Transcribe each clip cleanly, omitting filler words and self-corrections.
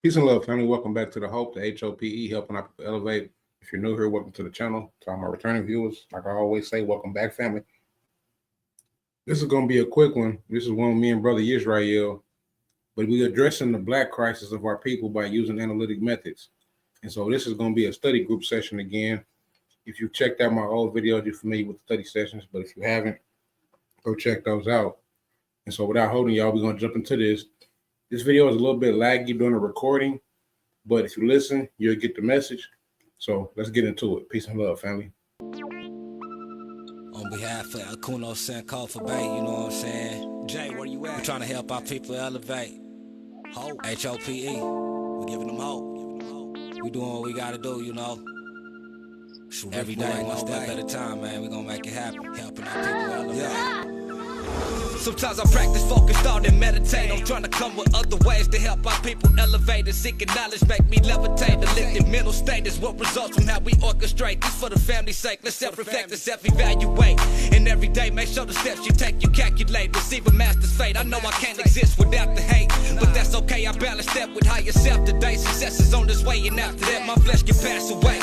Peace and love, family. Welcome back to the Hope, the HOPE, helping our people elevate. If you're new here, welcome to the channel. To all my returning viewers, like I always say, welcome back, family. This is going to be a quick one. This is one with me and Brother Yisrael, but we're addressing the black crisis of our people by using analytic methods. And so this is going to be a study group session again. If you checked out my old videos, you're familiar with the study sessions, but if you haven't, go check those out. And so without holding y'all, we're going to jump into this. This video is a little bit laggy during the recording, but if you listen, you'll get the message. So let's get into it. Peace and love, family. On behalf of Akono and Brother, you know what I'm saying? Jay, where you at? We're trying to help our people elevate. Hope, HOPE. We're giving them hope. We doing what we gotta do, you know. Every day, one step at a time, man. We're gonna make it happen. Helping our people elevate. Yeah. Sometimes I practice focus, thought, and meditate. I'm trying to come with other ways to help our people elevate and seeking knowledge, make me levitate. The lifted mental state is what results from how we orchestrate. This for the family's sake. Let's self-reflect and self-evaluate. And every day, make sure the steps you take, you calculate. Receive a master's fate. I know I can't exist without the hate, but that's okay. I balance that with higher self today. Success is on this way, and after that, my flesh can pass away.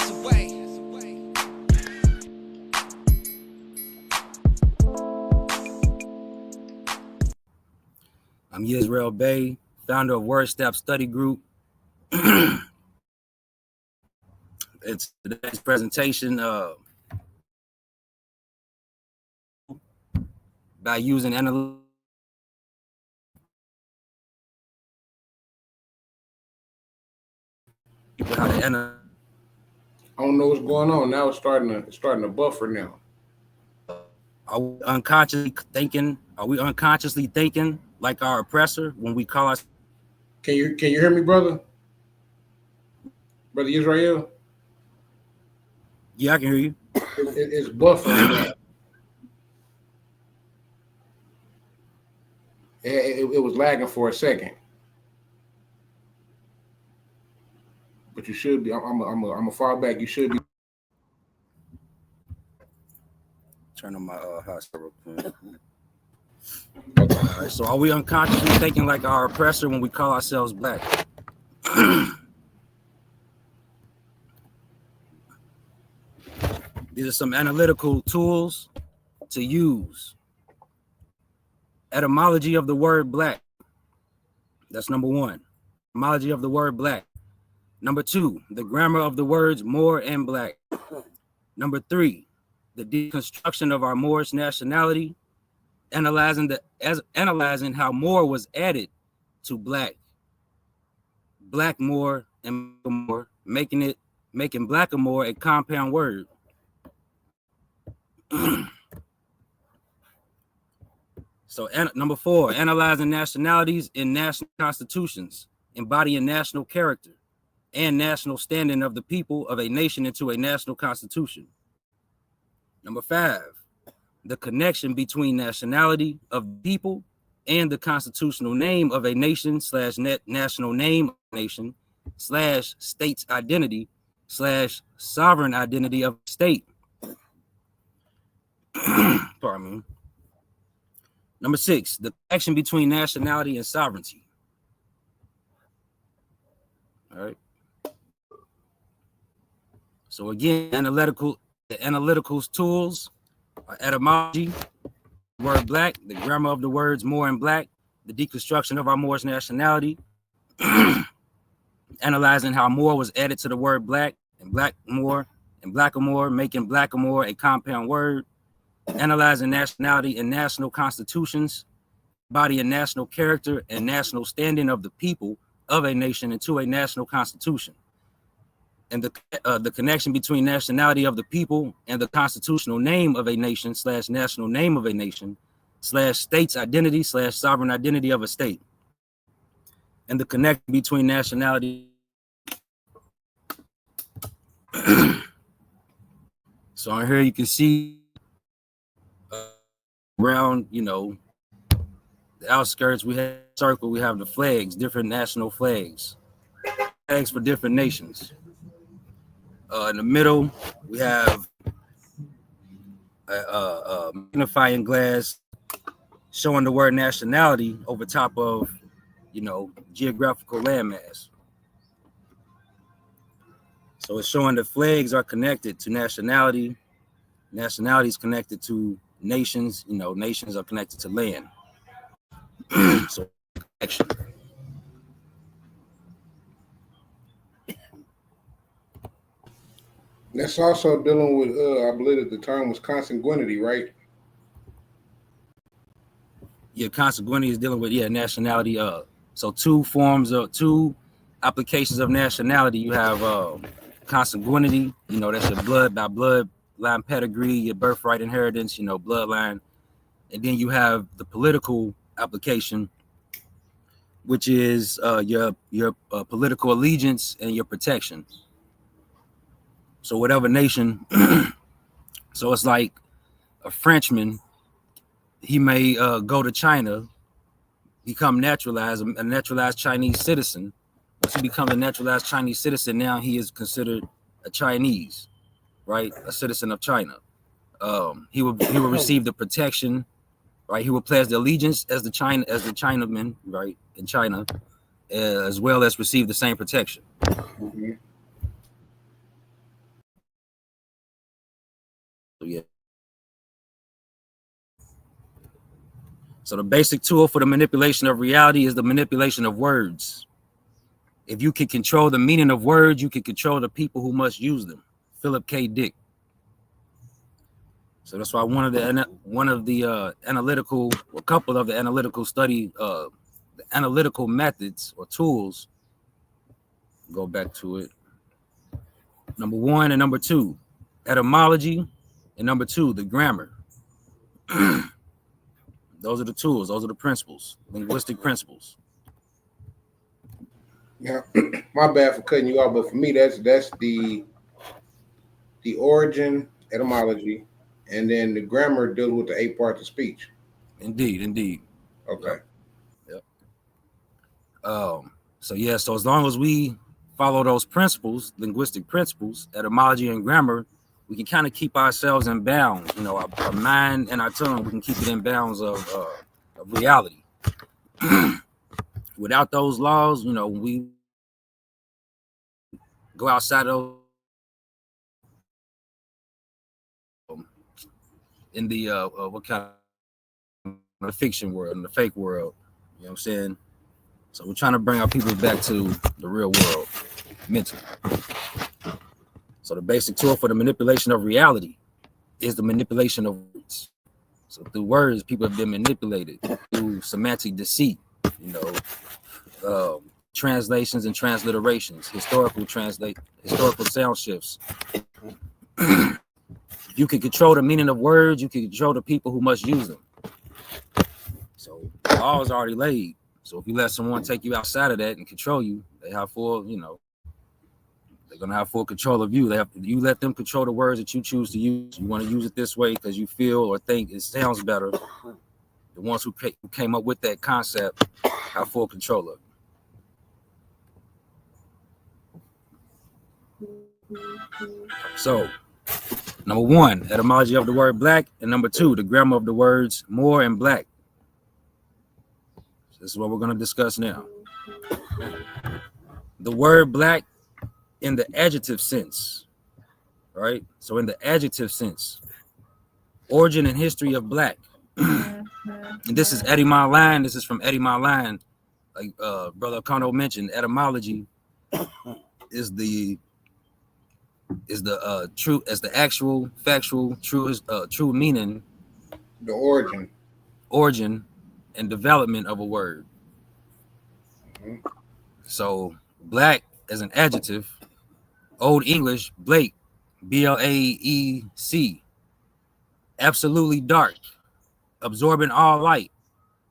I'm Yisrael Bey, founder of Word Step Study Group. It's today's presentation by using analytical. I don't know what's going on. Now it's starting to buffer now. Are we unconsciously thinking like our oppressor when we call us? Can you hear me, brother? Brother Israel? Yeah, I can hear you. It's buffering now. It was lagging for a second. But you should be. I'm a far back. You should be. Turn on my hotspot real quick. All right, so are we unconsciously thinking like our oppressor when we call ourselves black? These are some analytical tools to use. Etymology of the word black. That's number one. Etymology of the word black. Number two, the grammar of the words Moor and black. Number three, the deconstruction of our Moorish nationality, analyzing how Moor was added to Blackamoor and Moor, making Blackamoor a compound word. So number four, analyzing nationalities in national constitutions, embodying national character and national standing of the people of a nation into a national constitution. Number five, the connection between nationality of people and the constitutional name of a nation / national name of a nation / state's identity / sovereign identity of the state. Pardon me. Number six, the connection between nationality and sovereignty. All right. So again, the analytical tools are etymology, word black, the grammar of the words Moor and black, the deconstruction of our Moorish nationality, analyzing how Moor was added to the word black and Blackamoor, making Blackamoor a compound word, analyzing nationality and national constitutions, embodying national character and national standing of the people of a nation into a national constitution. And the connection between nationality of the people and the constitutional name of a nation / national name of a nation / state's identity / sovereign identity of a state. And the connection between nationality. So on here you can see around, the outskirts, we have a circle, we have the flags, different national flags for different nations. In the middle, we have a magnifying glass showing the word nationality over top of, geographical landmass. So it's showing that flags are connected to nationality. Nationality is connected to nations. You know, nations are connected to land. So action. That's also dealing with, I believe that the term was consanguinity, right? Yeah, consanguinity is dealing with nationality. So two applications of nationality. You have consanguinity. You know, that's your bloodline pedigree, your birthright inheritance. You know, bloodline, and then you have the political application, which is your political allegiance and your protection. So whatever nation, so it's like a Frenchman, he may go to China, become naturalized, a naturalized Chinese citizen. Once he becomes a naturalized Chinese citizen, now he is considered a Chinese, right? A citizen of China. He will receive the protection, right? He will pledge the allegiance as the Chinaman, right, in China, as well as receive the same protection. Mm-hmm. Yeah. So the basic tool for the manipulation of reality is the manipulation of words. If you can control the meaning of words, you can control the people who must use them. Philip K. Dick. So that's why one of the analytical, a couple of the analytical study, the analytical methods or tools. Go back to it. Number 1 and number 2, etymology, and number 2, the grammar. Those are the tools. Those are the principles, linguistic principles. Now, my bad for cutting you off, but for me, that's the origin, etymology, and then the grammar deals with the 8 parts of speech. Indeed. Okay. Yep. So as long as we follow those principles, linguistic principles, etymology and grammar, we can kind of keep ourselves in bounds. You know, our mind and our tongue, we can keep it in bounds of reality. Without those laws, you know, when we go outside of in the what kind of the fiction world, in the fake world, you know what I'm saying? So we're trying to bring our people back to the real world mentally. So the basic tool for the manipulation of reality is the manipulation of words. So through words, people have been manipulated through semantic deceit, you know, translations and transliterations, historical sound shifts. You can control the meaning of words, you can control the people who must use them. So the law is already laid. So if you let someone take you outside of that and control you, they have full, you know, they're gonna have full control of you. You let them control the words that you choose to use. You want to use it this way because you feel or think it sounds better. The ones who came up with that concept have full control of it. So, number 1, etymology of the word black, and number 2, the grammar of the words Moor and black. This is what we're going to discuss now. The word black in the adjective sense, right? So in the adjective sense, origin and history of black. And this is etymology. This is from etymology. Like Brother Akono mentioned, etymology is the true as the actual factual true meaning, The origin and development of a word. Mm-hmm. So black as an adjective, Old English, Blake, Blaec, absolutely dark, absorbing all light,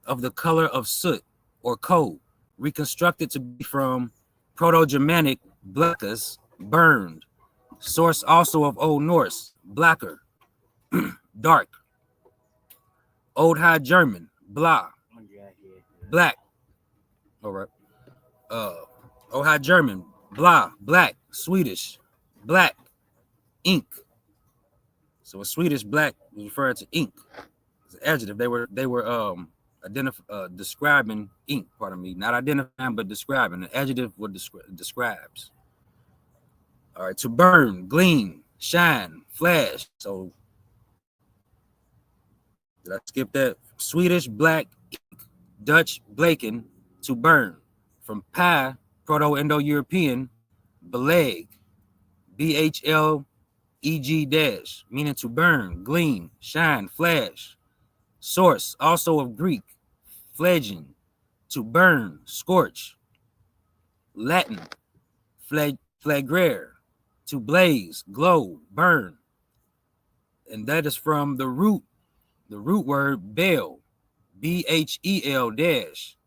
of the color of soot or coal, reconstructed to be from Proto-Germanic blackus, burned, source also of Old Norse, blacker, dark, Old High German, blah, black. All right. Old High German, blah, black, Swedish, black, ink. So a Swedish black was referred to ink. It's an adjective. They were describing ink. Pardon me, not identifying but describing. An adjective what describes. All right, to burn, gleam, shine, flash. So did I skip that? Swedish black, Dutch blaken, to burn. From pie, Proto-Indo-European, beleg, B-H-L-E-G dash, meaning to burn, gleam, shine, flash. Source, also of Greek, fledging, to burn, scorch. Latin, flagrare, to blaze, glow, burn. And that is from the root word bel, B-H-E-L dash,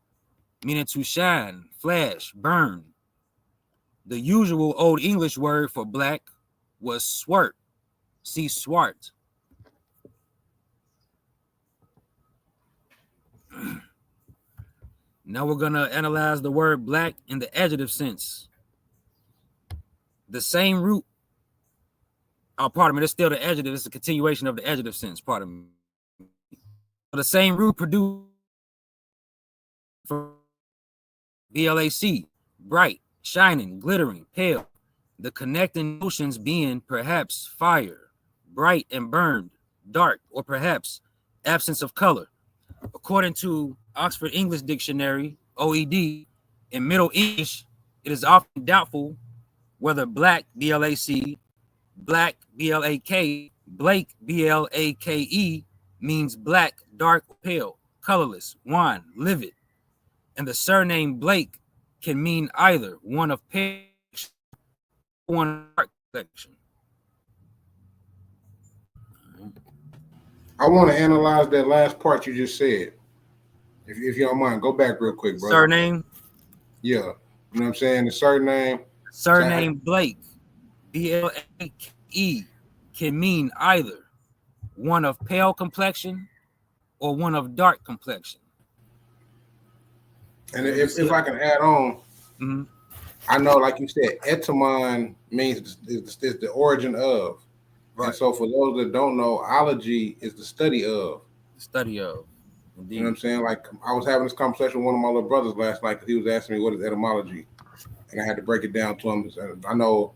meaning to shine, flash, burn. The usual Old English word for black was swart, see swart. Now we're gonna analyze the word black in the adjective sense. The same root, pardon me, it's still the adjective, it's a continuation of the adjective sense, pardon me. The same root produced from BLAC, bright, shining, glittering, pale. The connecting notions being perhaps fire, bright and burned, dark, or perhaps absence of color. According to Oxford English Dictionary, OED, in Middle English, it is often doubtful whether black, B-L-A-C, black, B-L-A-K, Blake, B-L-A-K-E, means black, dark, pale, colorless, wan, livid. And the surname Blake can mean either one of pale, one of dark complexion. I want to analyze that last part you just said. If you don't mind, go back real quick, brother. Surname? Yeah. You know what I'm saying? The surname. Surname Blake, B-L-A-K-E, can mean either one of pale complexion or one of dark complexion. And if I can add on, mm-hmm. I know, like you said, etymon means is the origin of. Right. And so for those that don't know, ology is the study of. The study of. Indeed. You know what I'm saying? Like, I was having this conversation with one of my little brothers last night because he was asking me what is etymology. And I had to break it down to him. I know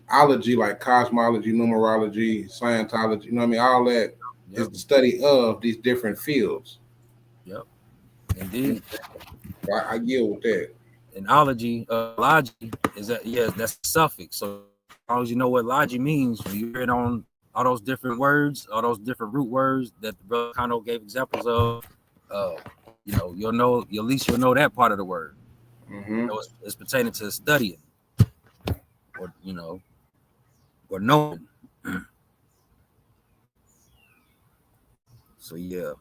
ology, like cosmology, numerology, Scientology, you know what I mean? All that is the study of these different fields. Yep. Indeed. I yield with that. And ology, logy is that, that's a suffix. So as long as you know what logy means, when you hear it on all those different words, all those different root words that the brother Akono gave examples of, you'll know, at least you'll know that part of the word. Mm-hmm. It's pertaining to studying, or or knowing. So yeah.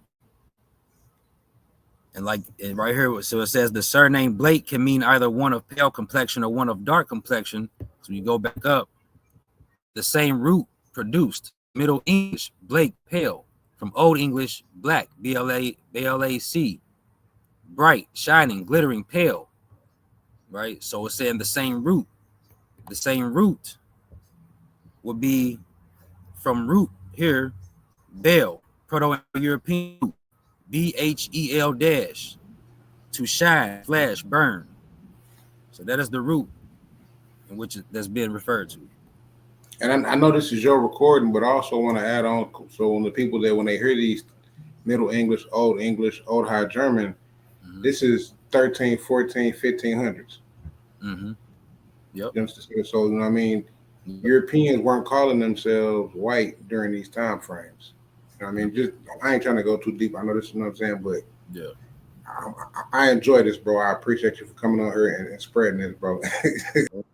And right here, so it says the surname Blake can mean either one of pale complexion or one of dark complexion. So you go back up, the same root produced Middle English Blake, pale, from Old English black, B-L-A-C, bright, shining, glittering, pale. Right? So it's saying the same root. The same root would be from root here, bel, Proto-European, B-H-E-L dash, to shine, flash, burn. So that is the root in which that's being referred to. And I know this is your recording, but I also want to add on, so when the people that when they hear these Middle English, Old High German, this is 13, 14, 1500s. Mm-hmm. Yep. So, you know what I mean? Europeans weren't calling themselves white during these time frames. You know what I mean? I ain't trying to go too deep. I know this, you know what I'm saying? But yeah, I enjoy this, bro. I appreciate you for coming on here and spreading this, bro.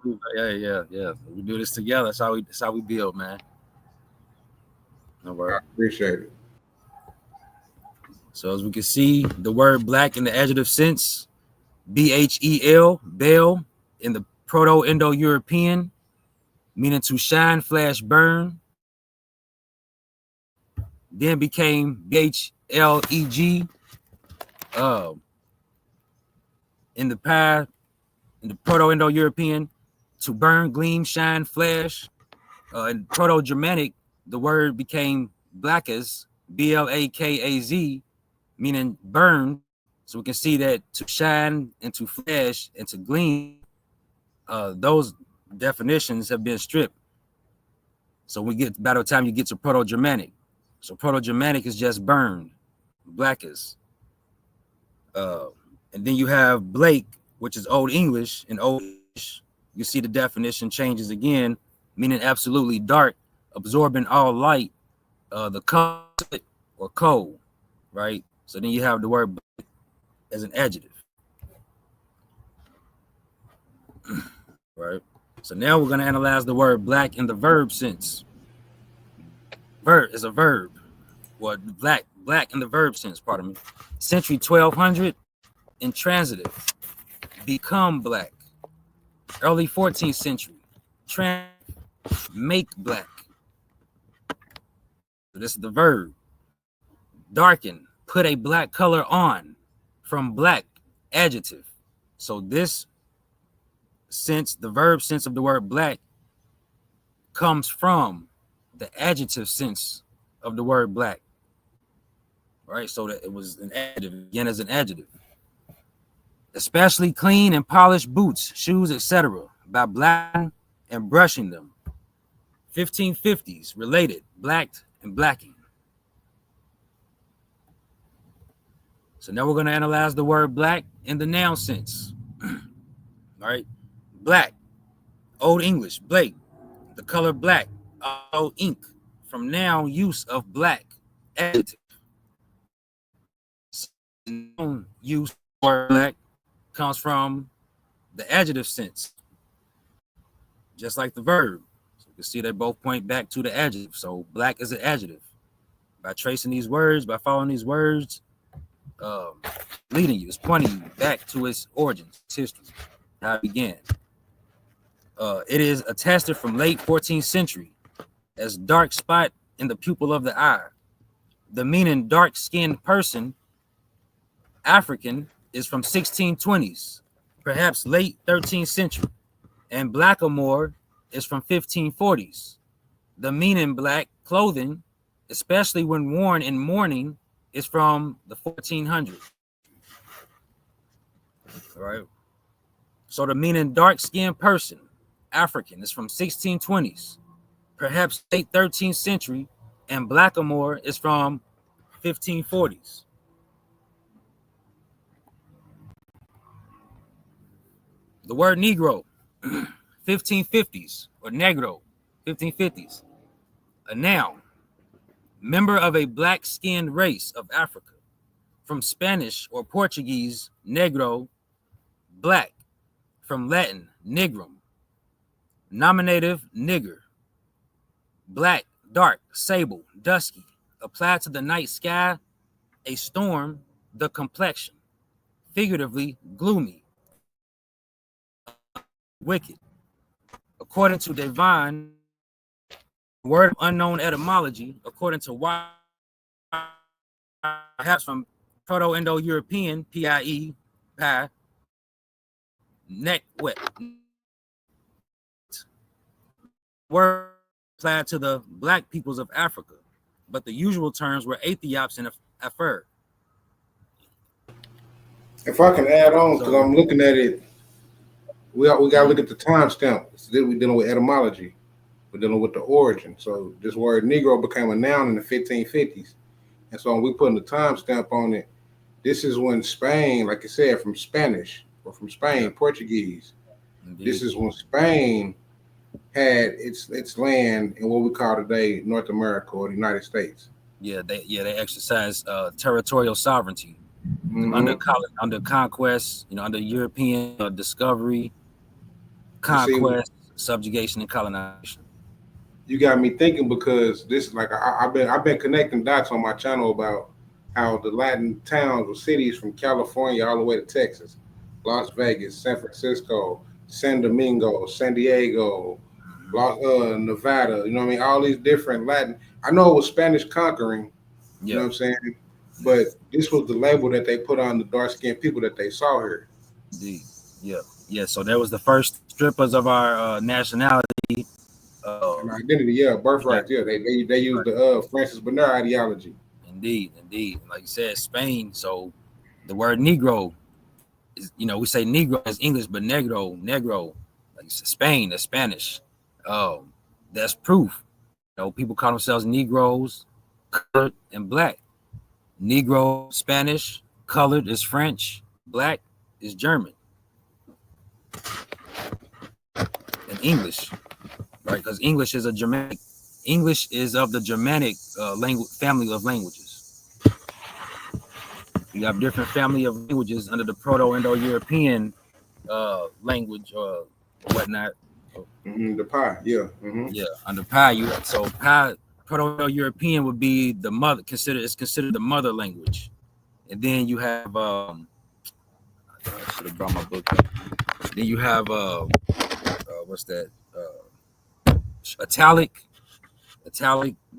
Yeah. We do this together. That's how we build, man. All right. I appreciate it. So as we can see, the word black in the adjective sense, B-H-E-L, bel, in the Proto-Indo-European, meaning to shine, flash, burn. Then became B-H-L-E-G, in the Proto-Indo-European, to burn, gleam, shine, flash. In Proto-Germanic, the word became blakaz, B-L-A-K-A-Z, meaning burn. So we can see that to shine and to flash and to gleam, those definitions have been stripped. So by the time you get to Proto-Germanic. So Proto-Germanic is just burned, black is. And then you have Blake, which is Old English. In Old English, you see the definition changes again, meaning absolutely dark, absorbing all light, the color or cold, right? So then you have the word black as an adjective, right? So now we're going to analyze the word black in the verb sense. Verb is a verb. Well, black in the verb sense, pardon me. Century 1200, intransitive, become black. Early 14th century, make black. So this is the verb. Darken, put a black color on. From black, adjective. So this sense, the verb sense of the word black, comes from the adjective sense of the word black. Right, so that it was an adjective, again as an adjective. Especially clean and polished boots, shoes, etc. by blacking and brushing them. 1550s, related, blacked and blacking. So now we're going to analyze the word black in the noun sense. All right, black, Old English, Blake, the color black, ink, from noun use of black, adjective. Noun use of black comes from the adjective sense, just like the verb. So you can see they both point back to the adjective. So black is an adjective. By tracing these words, by following these words, leading you, it's pointing you back to its origins, its history, how it began. It is attested from late 14th century as dark spot in the pupil of the eye. The meaning dark-skinned person, African, is from 1620s, perhaps late 13th century, and Blackamoor is from 1540s. The meaning black clothing, especially when worn in mourning, is from the 1400s. All right. So the meaning dark-skinned person, African, is from 1620s, perhaps late 13th century, and Blackamoor is from 1540s. The word Negro, 1550s, or Negro, 1550s, a noun, member of a black-skinned race of Africa, from Spanish or Portuguese, negro, black, from Latin, nigrum, nominative, nigger, black, dark, sable, dusky, applied to the night sky, a storm, the complexion, figuratively, gloomy, wicked. According to divine word unknown etymology, according to why, perhaps from Proto-Indo-European, PIE, pie, neck wet. Word applied to the black peoples of Africa, but the usual terms were Ethiops and Afar. If I can add on, because I'm looking at it, we got to look at the timestamp. We're dealing with etymology. We're dealing with the origin. So this word Negro became a noun in the 1550s. And so when we putting the timestamp on it, this is when Spain, like I said, from Spanish or from Spain, Portuguese. Indeed. This is when Spain had its land in what we call today North America or the United States. Yeah, they exercised territorial sovereignty under conquest, under European discovery, conquest, subjugation, and colonization. You got me thinking, because this, like, I've been connecting dots on my channel about how the Latin towns or cities from California all the way to Texas, Las Vegas, San Francisco, San Domingo, San Diego, Nevada, you know what I mean? All these different Latin. I know it was Spanish conquering, you know what I'm saying? But this was the label that they put on the dark-skinned people that they saw here. Indeed. Yeah. So that was the first strippers of our nationality. And identity, birthright. Yeah, they used the Francis Bernard ideology. Indeed. Like you said, Spain. So the word Negro is, we say Negro as English, but Negro, like you Spain, that's Spanish. That's proof. You know, people call themselves Negroes, colored, and black. Negro, Spanish, colored is French, black is German, and English, right? Because English is a Germanic. English is of the Germanic language family of languages. You have different family of languages under the Proto-Indo-European language or whatnot. The pie, yeah. Yeah, under Pi, Pi Proto-European would be the mother. It's considered the mother language, and then you have I should have brought my book up. Then you have what's that? Italic.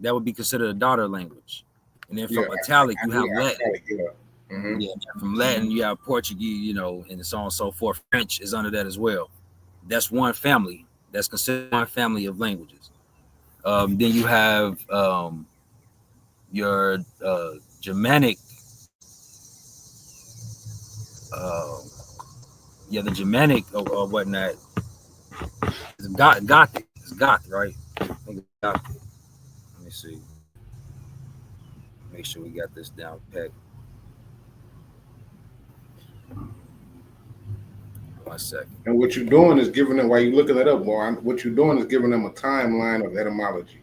That would be considered a daughter language, and then from Italic you have Latin. Yeah, from Latin you have Portuguese, you know, and so on and so forth. French is under that as well. That's one family. That's considered one family of languages. Then you have your Germanic. The Germanic or whatnot. It's Gothic. It's Goth, right? I think it's Gothic. Let me see. Make sure we got this down packed. 1 second. And what you're doing is giving them, while you're looking that up, boy, what you're doing is giving them a timeline of etymology.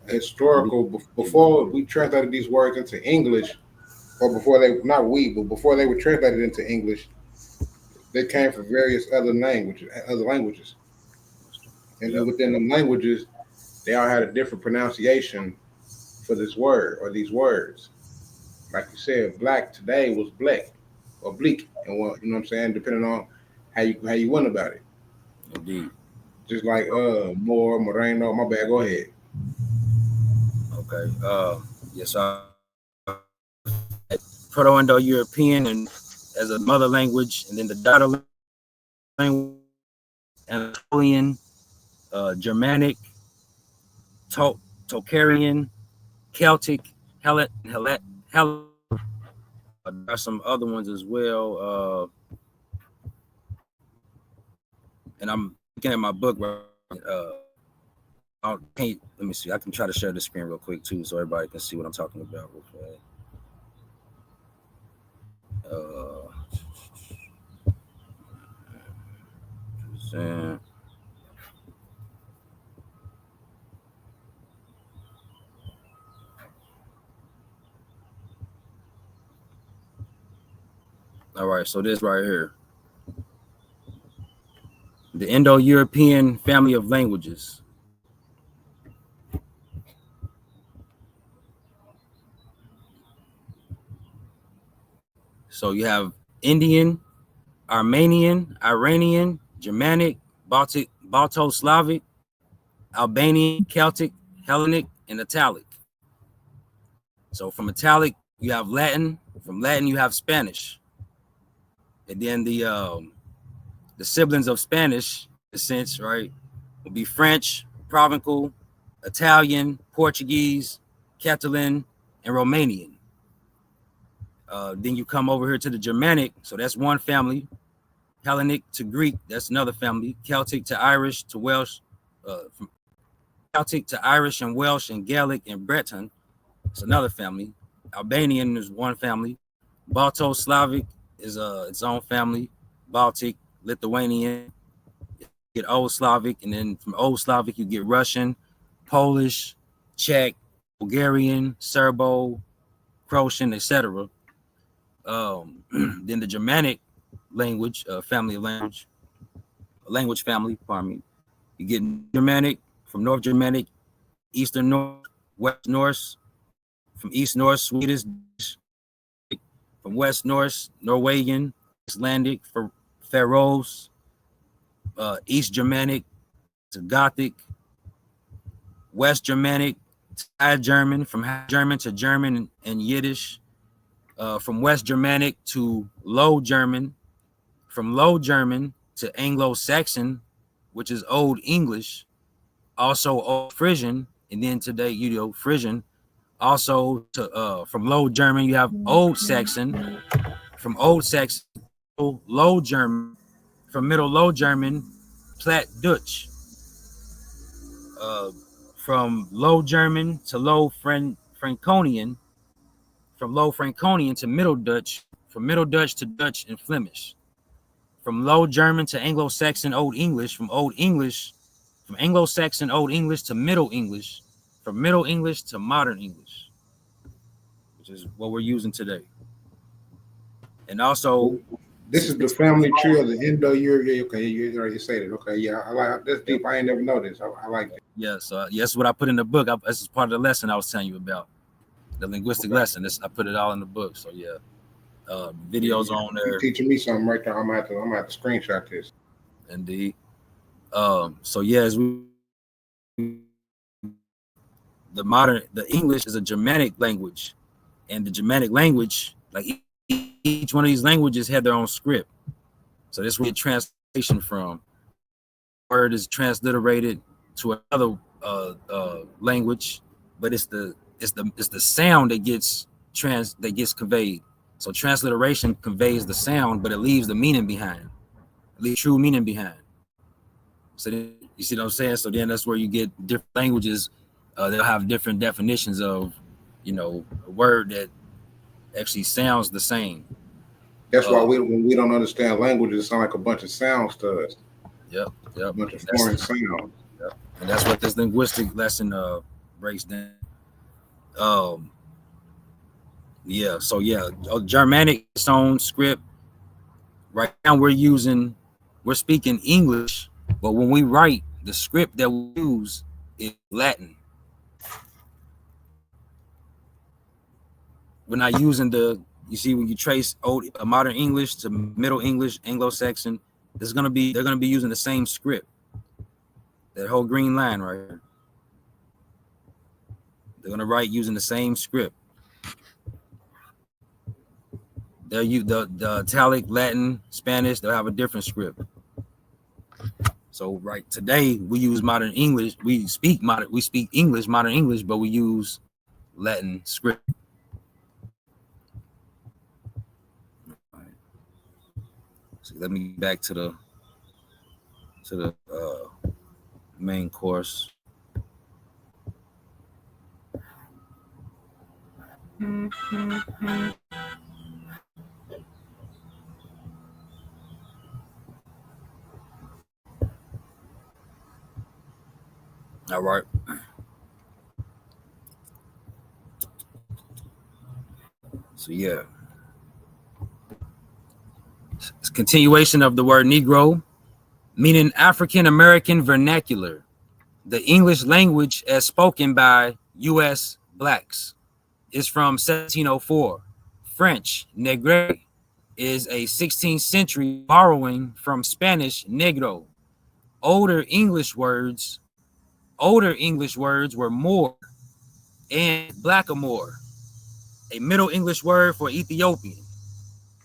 Historical, before we translated these words into English, or before they were translated into English, they came from various other languages. And then within them languages, they all had a different pronunciation for this word or these words. Like you said, black today was black or bleak, and what, you know what I'm saying, depending on how you went about it. Indeed. Just like Moor, Moreno. My bad. Go ahead. Okay. Yes. Proto-Indo-European and as a mother language, and then the daughter language, Anatolian, Germanic, Tocharian, Celtic, Hellet. There's some other ones as well. And I'm looking at my book. Let me see. I can try to share the screen real quick too, so everybody can see what I'm talking about real quick. All right, so this right here, the Indo-European family of languages. So you have Indian, Armenian, Iranian, Germanic, Balto-Slavic, Albanian, Celtic, Hellenic, and Italic. So from Italic, you have Latin. From Latin, you have Spanish. And then the siblings of Spanish, in a sense, right, will be French, Provençal, Italian, Portuguese, Catalan, and Romanian. Then you come over here to the Germanic, so that's one family. Hellenic to Greek, that's another family. Celtic to Irish to Welsh, from Celtic to Irish and Welsh and Gaelic and Breton, it's another family. Albanian is one family. Balto-Slavic is its own family. Baltic, Lithuanian, you get Old Slavic, and then from Old Slavic you get Russian, Polish, Czech, Bulgarian, Serbo, Croatian, etc. Then the Germanic language, family of language family, pardon me. You get Germanic from North Germanic, Eastern North, West Norse, from East Norse, Swedish, from West Norse, Norwegian, Icelandic, for Faroes, East Germanic to Gothic, West Germanic to High German, from High German to German and Yiddish, from West Germanic to Low German, from Low German to Anglo-Saxon, which is Old English, also Old Frisian, and then today, Frisian. Also to from Low German, you have Old Saxon, from Old Saxon, Low German, from Middle Low German, Platt Dutch, from Low German to Low Franconian, from Low Franconian to Middle Dutch, from Middle Dutch to Dutch and Flemish, from Low German to Anglo-Saxon Old English, from Anglo-Saxon Old English to Middle English, from Middle English to Modern English, which is what we're using today. And also, this is the family tree of the Indo-European. Okay, you already said it. Okay, yeah, I like that's deep. I ain't never noticed. I like that. Yeah, so that's what I put in the book. This is part of the lesson I was telling you about, the linguistic lesson. I put it all in the book. So yeah, videos on there. You're teaching me something right there. I'm gonna have to screenshot this. Indeed. So yeah, as the English is a Germanic language, and the Germanic language, like each one of these languages had their own script. So this is where translation from. Word is transliterated to another language, but it's the sound that gets conveyed. So transliteration conveys the sound, but it leaves the meaning behind. It leaves true meaning behind. So then, you see what I'm saying? So then that's where you get different languages. They'll have different definitions of, a word that actually sounds the same. That's why when we don't understand languages, it sounds like a bunch of sounds to us. Yep. A bunch of foreign sounds. Yep. And that's what this linguistic lesson breaks down. Yeah. So yeah, Germanic its own script. Right now we're speaking English, but when we write, the script that we use is Latin. We're not using you see, when you trace modern English to Middle English, Anglo-Saxon, they're gonna be using the same script. That whole green line right here. They're gonna write using the same script. They'll use the Italic, Latin, Spanish. They'll have a different script. So right today we use modern English. We speak English, modern English, but we use Latin script. So let me get back to the main course. All right. So yeah. It's continuation of the word Negro, meaning African American vernacular, the English language as spoken by U.S. blacks, is from 1704. French, Negro, is a 16th century borrowing from Spanish Negro. Older English words were Moor and Blackamoor, a Middle English word for Ethiopian.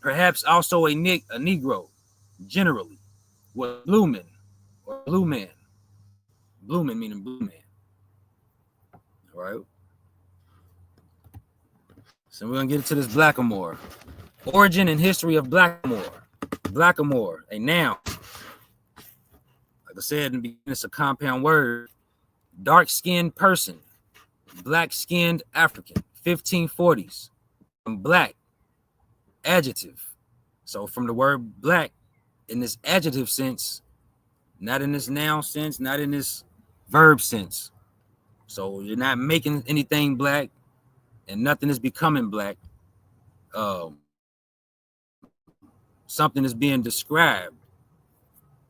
Perhaps also a Negro, generally, was blue man or blue man. Blue man meaning blue man. All right. So we're gonna get into this Blackamoor. Origin and history of Blackamoor. Blackamoor, a noun. Like I said in the beginning, it's a compound word. Dark-skinned person, black-skinned African, 1540s. From black, adjective. So from the word black, in this adjective sense, not in this noun sense, not in this verb sense. So you're not making anything black, and nothing is becoming black. Something is being described.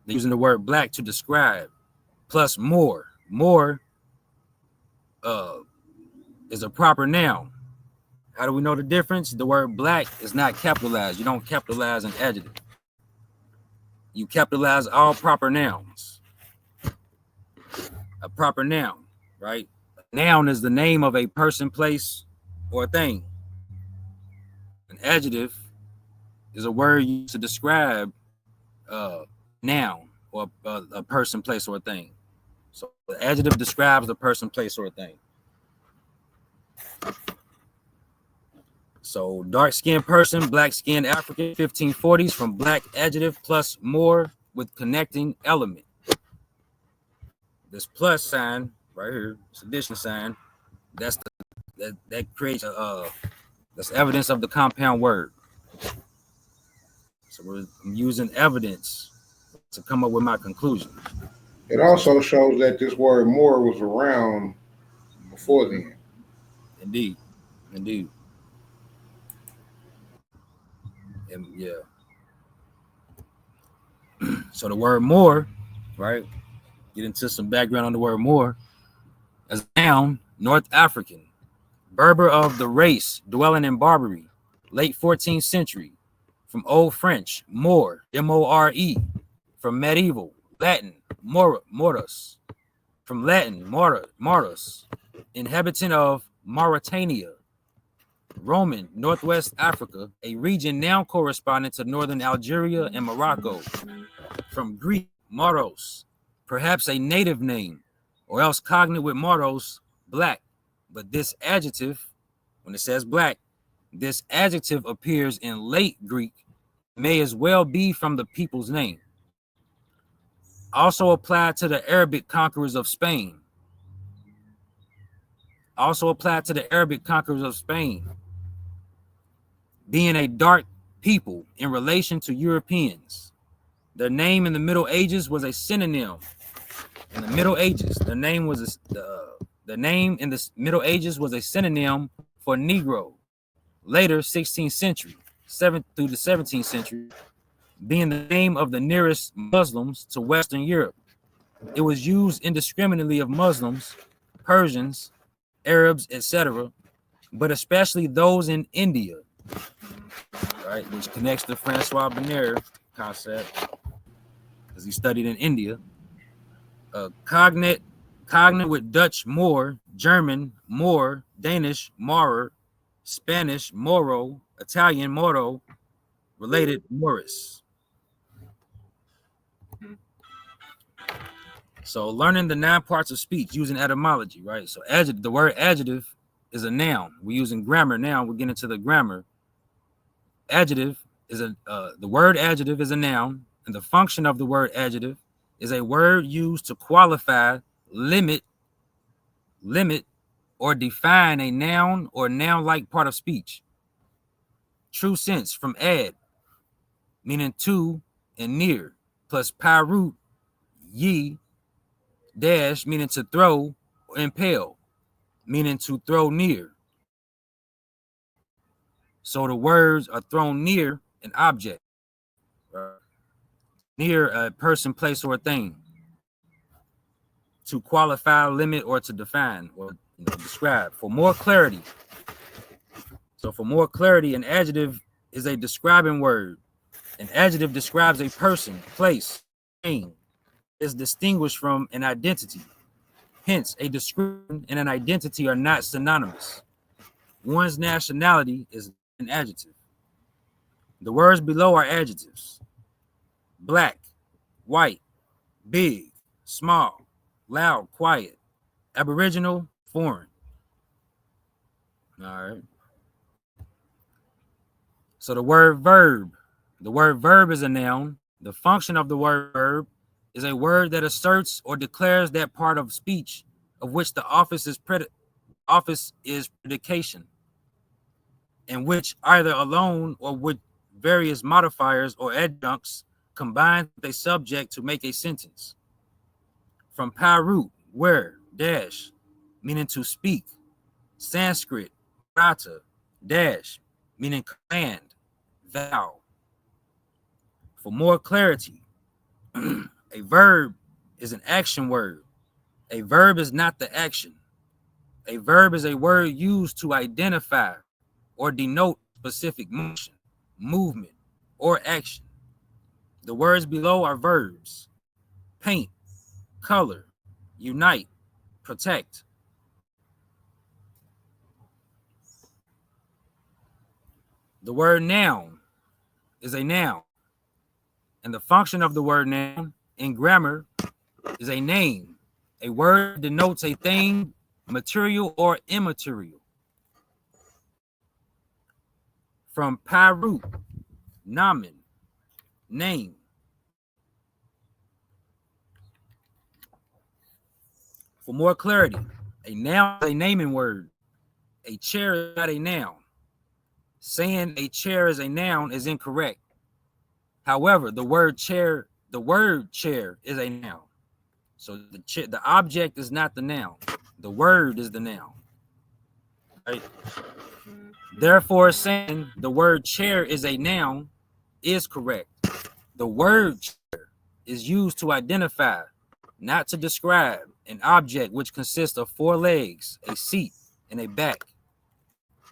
They're using the word black to describe. Plus more. More is a proper noun. How do we know the difference? The word black is not capitalized. You don't capitalize an adjective. You capitalize all proper nouns. A proper noun, right? A noun is the name of a person, place, or thing. An adjective is a word used to describe noun or a person, place, or a thing. So the adjective describes the person, place, or a thing. So dark-skinned person, black-skinned African, 1540s, from black adjective plus more with connecting element. this plus sign right here, this addition sign, that's that creates that's evidence of the compound word. So we're using evidence to come up with my conclusion. It also shows that this word Moor was around before then. Indeed. And yeah. So the word Moor, right? Get into some background on the word Moor. As a noun, North African, Berber of the race dwelling in Barbary, late 14th century, from Old French, Moor, M-O-R-E, from medieval, Latin, mortus, from Latin, mortus, inhabitant of Mauritania, Roman, Northwest Africa, a region now corresponding to northern Algeria and Morocco, from Greek, moros, perhaps a native name, or else cognate with moros, black. But this adjective, when it says black, this adjective appears in late Greek, may as well be from the people's name. Also applied to the Arabic conquerors of Spain. Being a dark people in relation to Europeans. Their name in the Middle Ages was a synonym. In the Middle Ages, the name in the Middle Ages was a synonym for Negro. Later, 16th century, 7th through the 17th century, being the name of the nearest Muslims to Western Europe. It was used indiscriminately of Muslims, Persians, Arabs, etc., but especially those in India, right, which connects to Francois Bonner concept, because he studied in India. Cognate with Dutch Moor, German Moor, Danish Maurer, Spanish Moro, Italian Moro, related Morris. So learning the 9 parts of speech using etymology, right? So the word adjective is a noun. We're using grammar now. We're getting into the grammar. The word adjective is a noun, and the function of the word adjective is a word used to qualify, limit, or define a noun or noun-like part of speech. True sense from ad, meaning to and near, plus root ye, dash, meaning to throw, or impel, meaning to throw near. So the words are thrown near an object, right? Near a person, place, or a thing, to qualify, limit, or to define, or describe. For more clarity, an adjective is a describing word. An adjective describes a person, place, thing. Is distinguished from an identity. Hence, a description and an identity are not synonymous. One's nationality is an adjective. The words below are adjectives. Black, white, big, small, loud, quiet, aboriginal, foreign. All right. So the word verb is a noun. The function of the word verb is a word that asserts or declares that part of speech of which the office is predication, in which either alone or with various modifiers or adjuncts combine with a subject to make a sentence. From root, where, dash, meaning to speak. Sanskrit, rata, dash, meaning command, vow. For more clarity, a verb is an action word. A verb is not the action. A verb is a word used to identify or denote specific motion, movement, or action. The words below are verbs. Paint, color, unite, protect. The word noun is a noun, and the function of the word noun in grammar is a name. A word denotes a thing, material or immaterial. From root, nomen, name. For more clarity, a noun is a naming word. A chair is not a noun. Saying a chair is a noun is incorrect. However, the word chair is a noun. So the object is not the noun. The word is the noun. Right? Therefore, saying the word chair is a noun is correct. The word chair is used to identify, not to describe, an object which consists of 4 legs, a seat, and a back.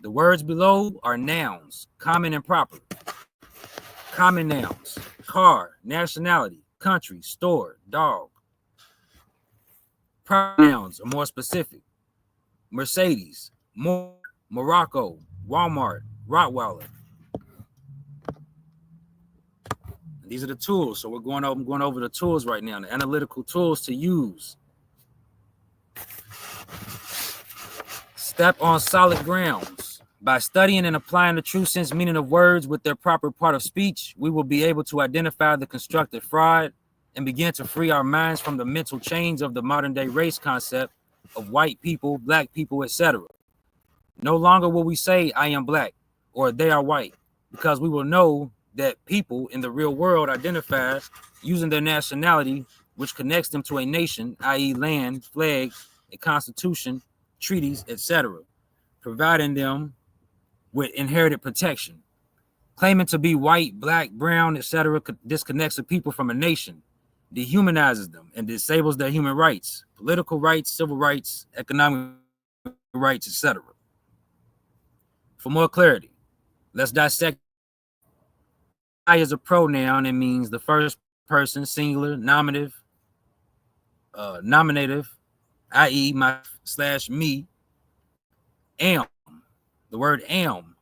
The words below are nouns, common and proper. Common nouns: car, nationality, country, store, dog. Proper nouns are more specific: Mercedes, Moor, Morocco, Walmart, Rottweiler. These are the tools. So I'm going over the tools right now, the analytical tools to use. Step on solid grounds. By studying and applying the true sense meaning of words with their proper part of speech, we will be able to identify the constructed fraud and begin to free our minds from the mental chains of the modern day race concept of white people, black people, etc. No longer will we say I am black or they are white, because we will know that people in the real world identify using their nationality, which connects them to a nation, i.e. land, flag, a constitution, treaties, etc., providing them with inherited protection. Claiming to be white, black, brown, etc. disconnects the people from a nation, dehumanizes them, and disables their human rights, political rights, civil rights, economic rights, etc. For more clarity, let's dissect. I is a pronoun. It means the first person, singular, nominative, i.e. my/me. Am. The word am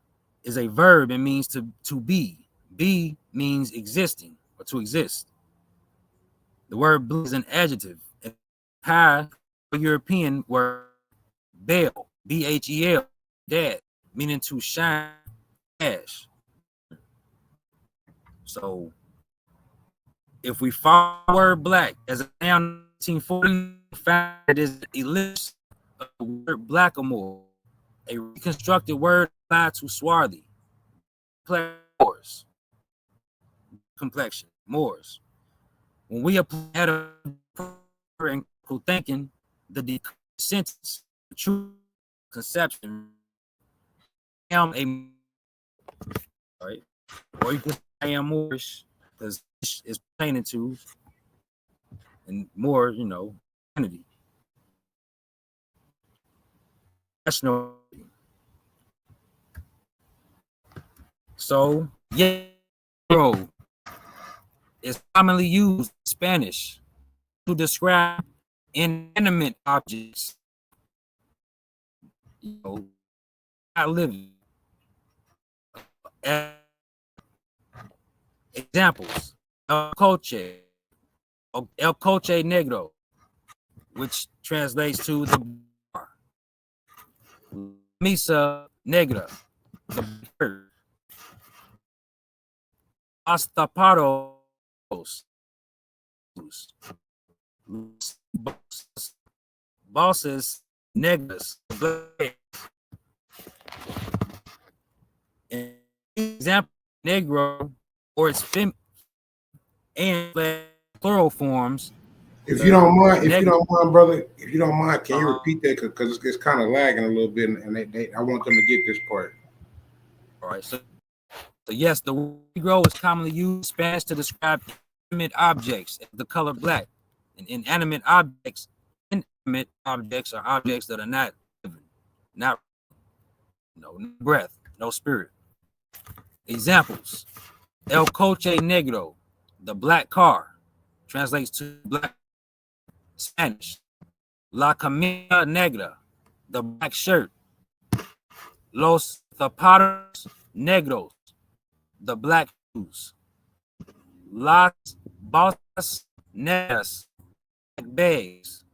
is a verb. It means to be. Be means existing or to exist. The word blue is an adjective. High European word bel, B-H-E-L, dad, meaning to shine, flash. So if we follow the word black as a noun in 1940, found it is ellipse of the word Blackamoor, a reconstructed word applied to swarthy, Moors, complexion, Moors. When we apply and thinking, the sentence, the true conception, I am a, right? Or you can say I am Moorish, because it's pertaining to, and more, identity. National. So, Negro is commonly used in Spanish to describe inanimate objects, not living. Examples: El Coche Negro, which translates to the bar. Misa Negra, the bird. Astaparos, bosses, negras. An example: Negro or its and plural forms. If you don't mind, brother, can you repeat that? Because it's kind of lagging a little bit, and I want them to get this part. All right. So yes, the word Negro is commonly used in Spanish to describe inanimate objects, the color black. And inanimate objects are objects that are not living, not no breath, no spirit. Examples: El Coche Negro, the black car, translates to black. Spanish: La Camisa Negra, the black shirt. Los zapatos negros, the black shoes. Las bolsas negras, black bags.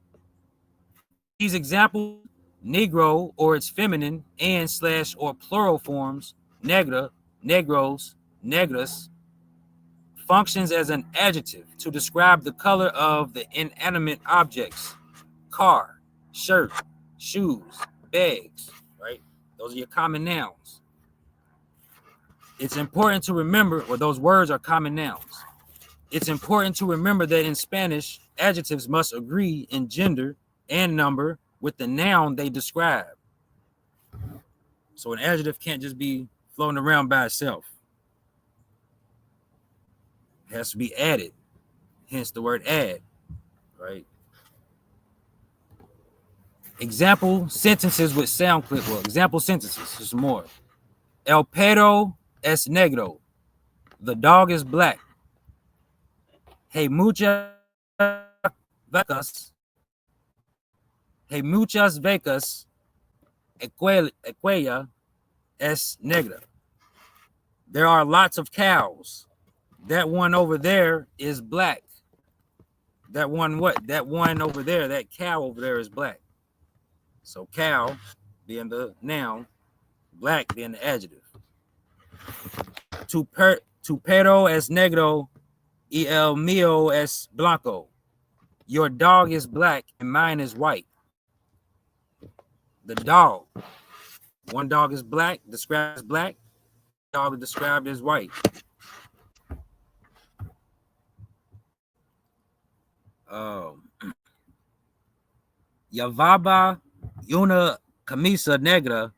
These examples: Negro or its feminine and / or plural forms, negra, negros, negras, functions as an adjective to describe the color of the inanimate objects: car, shirt, shoes, bags, right? Those are your common nouns. It's important to remember, or those words are common nouns. It's important to remember that in Spanish, adjectives must agree in gender and number with the noun they describe. So an adjective can't just be floating around by itself. It has to be added, hence the word add, right? Example sentences with sound clip. Well, example sentences, there's more. El perro es negro. The dog is black. Hay muchas vacas. Hay muchas vacas. Aquella es negra. There are lots of cows. That one over there is black. That one what? That one over there, that cow over there is black. So cow being the noun, black being the adjective. Tu perro es negro y el mío es blanco. Your dog is black and mine is white. The dog. One dog is black, described as black. Dog is described as white. Llevaba una camisa negra,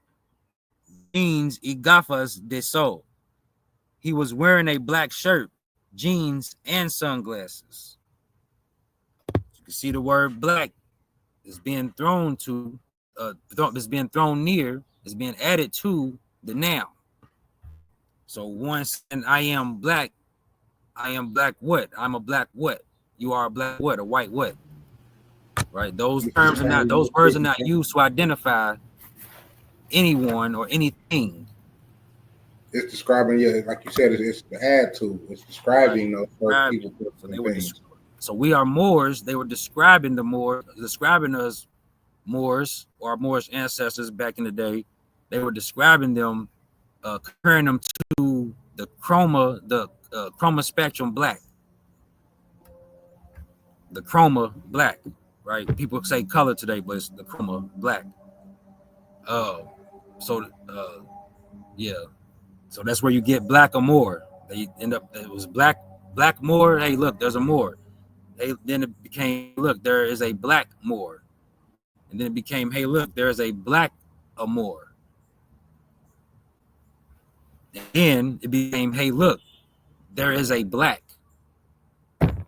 jeans y gafas de sol. He was wearing a black shirt, jeans, and sunglasses. You can see the word black is being thrown to, is being thrown near, is being added to the noun. So once and I am black what? I'm a black what? You are a black what? A white what? Right? Those terms are not, those words are not used to identify anyone or anything. It's describing, yeah, like you said, it's the add to. It's describing those people. So we are Moors. They were describing the Moor, describing us Moors or our Moorish ancestors back in the day. They were describing them, comparing them to the chroma spectrum black. The chroma black, right? People say color today, but it's the chroma black. Yeah. So that's where you get Blackamoor. They end up, it was Blackamoor. Hey, look, there's a Moor. Then it became, look, there is a Blackamoor. And then it became, hey, look, there is a Blackamoor. And then it became, hey, look, there is a black. And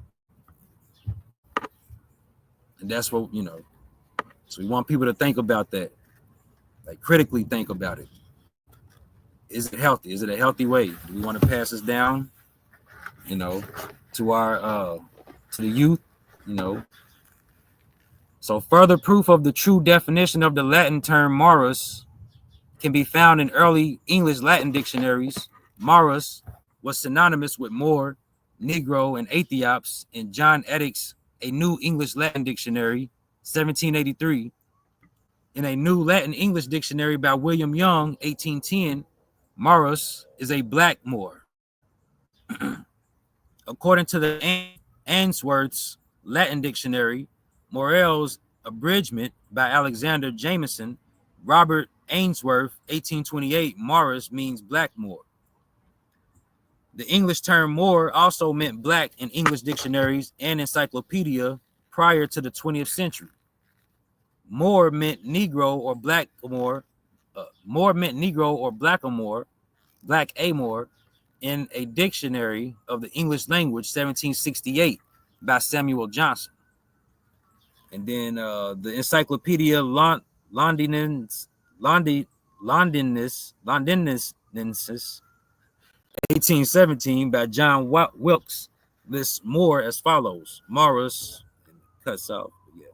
that's what, you know. So we want people to think about that. Like critically think about it. Is it healthy? Is it a healthy way? Do we want to pass this down, you know, to our to the youth, you know? So further proof of the true definition of the Latin term Maurus can be found in early English Latin dictionaries. Maurus was synonymous with Moor, Negro, and Ethiops in John Ettick's A New English Latin Dictionary, 1783. In a New Latin English Dictionary by William Young, 1810, Maurus is a black Moor. According to the Ainsworth's Latin Dictionary, Morel's abridgment by Alexander Jameson, Robert Ainsworth, 1828, Maurus means black Moor. The English term Moor also meant black in English dictionaries and encyclopedia prior to the 20th century. Moor meant Negro or Blackamoor. Moor meant Negro or Blackamoor, Blackamoor, in a dictionary of the English language, 1768, by Samuel Johnson. And then the Encyclopedia Londinensis, 1817, by John Wilkes, lists Moor as follows. Maurus, cuts off. Yeah.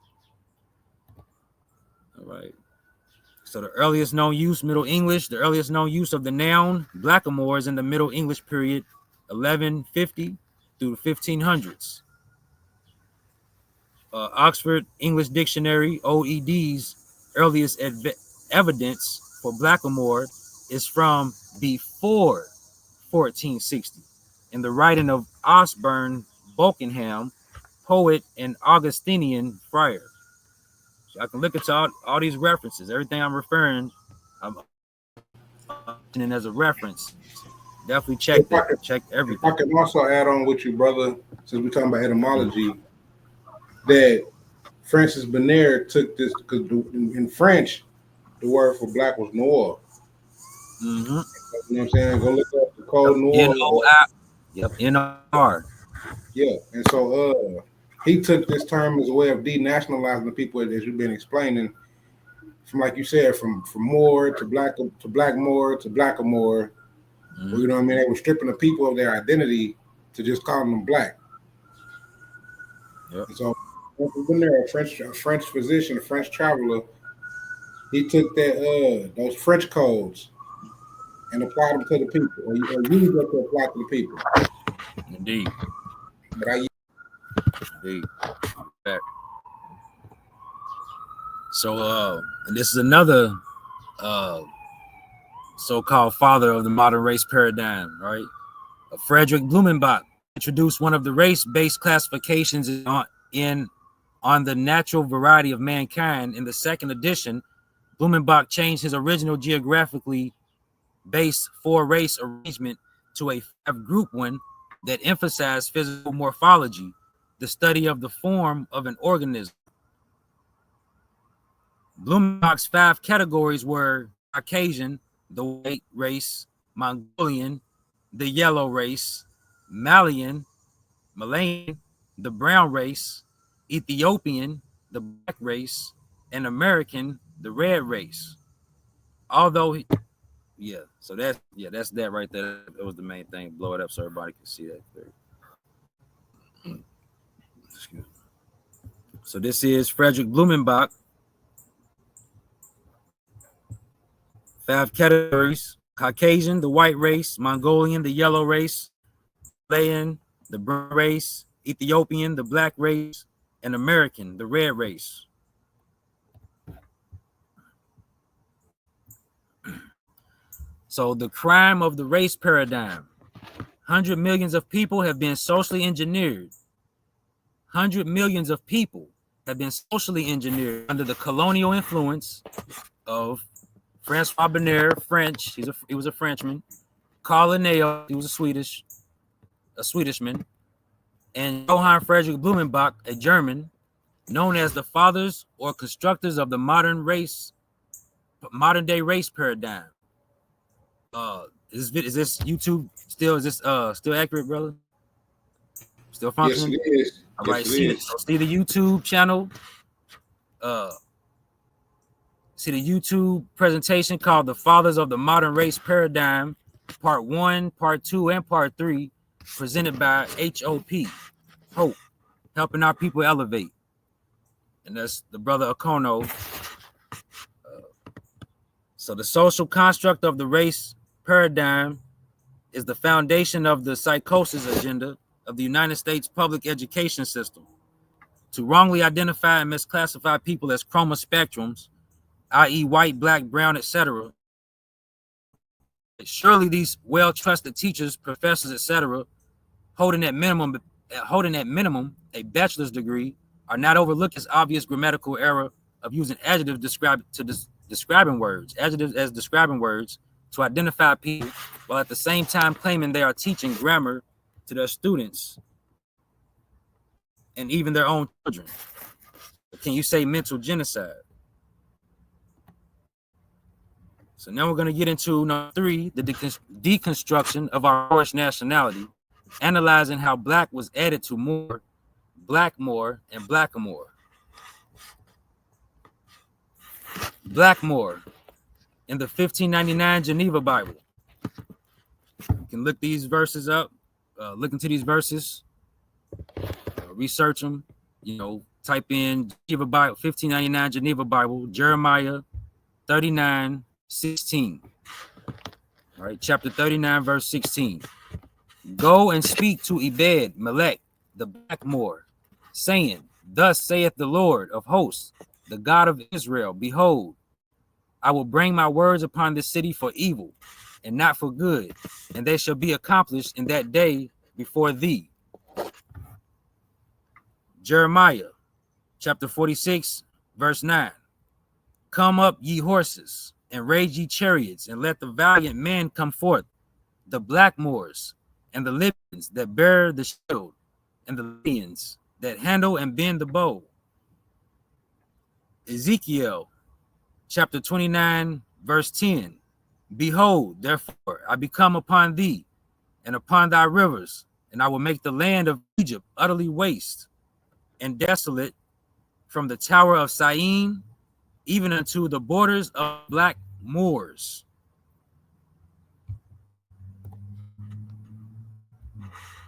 All right. So the earliest known use, Middle English, the earliest known use of the noun Blackamoor is in the Middle English period, 1150 through the 1500s. Oxford English Dictionary, OED's earliest evidence for Blackamoor is from before 1460 in the writing of Osborne Buckingham, poet and Augustinian friar. So I can look at all these references. Everything I'm referring, I'm mentioning as a reference. Definitely check that. Check everything. If I can also add on with you, brother, since we're talking about etymology, that Francis Benaire took this because in French, the word for black was noir. Mm-hmm. You know what I'm saying? Go look up the code noir. N-O-I. Yep, N-O-R. Yeah, and so he took this term as a way of denationalizing the people, as you've been explaining, from like you said, from Moor to Blackmoor to Blackamoor. Mm-hmm. You know what I mean? They were stripping the people of their identity to just calling them black. Yep. And so when there a French physician, a French traveler, he took that those French codes and applied them to the people, or used them to apply to the people. Indeed. But Indeed. Back. So and this is another so-called father of the modern race paradigm, right? Frederick Blumenbach introduced one of the race-based classifications on the natural variety of mankind. In the second edition, Blumenbach changed his original geographically based four-race arrangement to a five-group one that emphasized physical morphology, the study of the form of an organism. Blumenbach's five categories were Caucasian, the white race, Mongolian, the yellow race, Malayan, the brown race, Ethiopian, the black race, and American, the red race. Although, so that's that right there. That was the main thing. Blow it up so everybody can see that clear. So this is Frederick Blumenbach. Five categories: Caucasian, the white race; Mongolian, the yellow race; Malayan, the brown race; Ethiopian, the black race; and American, the red race. So the crime of the race paradigm. 100 millions of people have been socially engineered. 100 millions of people have been socially engineered under the colonial influence of Francois Benaire, French. He was a Frenchman. Carl Linnaeus, he was a Swedishman, and Johann Friedrich Blumenbach, a German, known as the fathers or constructors of the modern day race paradigm. Is this YouTube still accurate, brother? Still functioning? Yes, it is. All right, Yes, see the YouTube channel. See the YouTube presentation called The Fathers of the Modern Race Paradigm, Part 1, Part 2, and Part 3, presented by HOP, Hope, Helping Our People Elevate. And that's the brother Akono. So the social construct of the race paradigm is the foundation of the psychosis agenda of the United States public education system to wrongly identify and misclassify people as chroma spectrums, i.e. white, black, brown, etc. Surely these well-trusted teachers, professors, etc., holding at minimum a bachelor's degree, are not overlooked as obvious grammatical error of using adjectives describing words to identify people, while at the same time claiming they are teaching grammar to their students and even their own children. Can you say mental genocide? So now we're going to get into number 3, the deconstruction of our Moorish nationality, analyzing how black was added to Moor, Blackmoor, and Blackamoor. Blackmoor in the 1599 Geneva Bible. You can look these verses up, look into these verses, research them, type in Geneva Bible, 1599 Geneva Bible, Jeremiah 39:16. All right, chapter 39, verse 16. Go and speak to Ebed Melech, the Blackmoor, saying, Thus saith the Lord of hosts, the God of Israel, behold, I will bring my words upon this city for evil and not for good, and they shall be accomplished in that day before thee. Jeremiah chapter 46, Verse 9. Come up, ye horses, and rage ye chariots, and let the valiant men come forth, the Blackamoors, and the Libyans that bear the shield, and the Libyans that handle and bend the bow. Ezekiel chapter 29, verse 10. Behold, therefore, I become upon thee, and upon thy rivers, and I will make the land of Egypt utterly waste and desolate, from the tower of Syene even unto the borders of Blackamoors.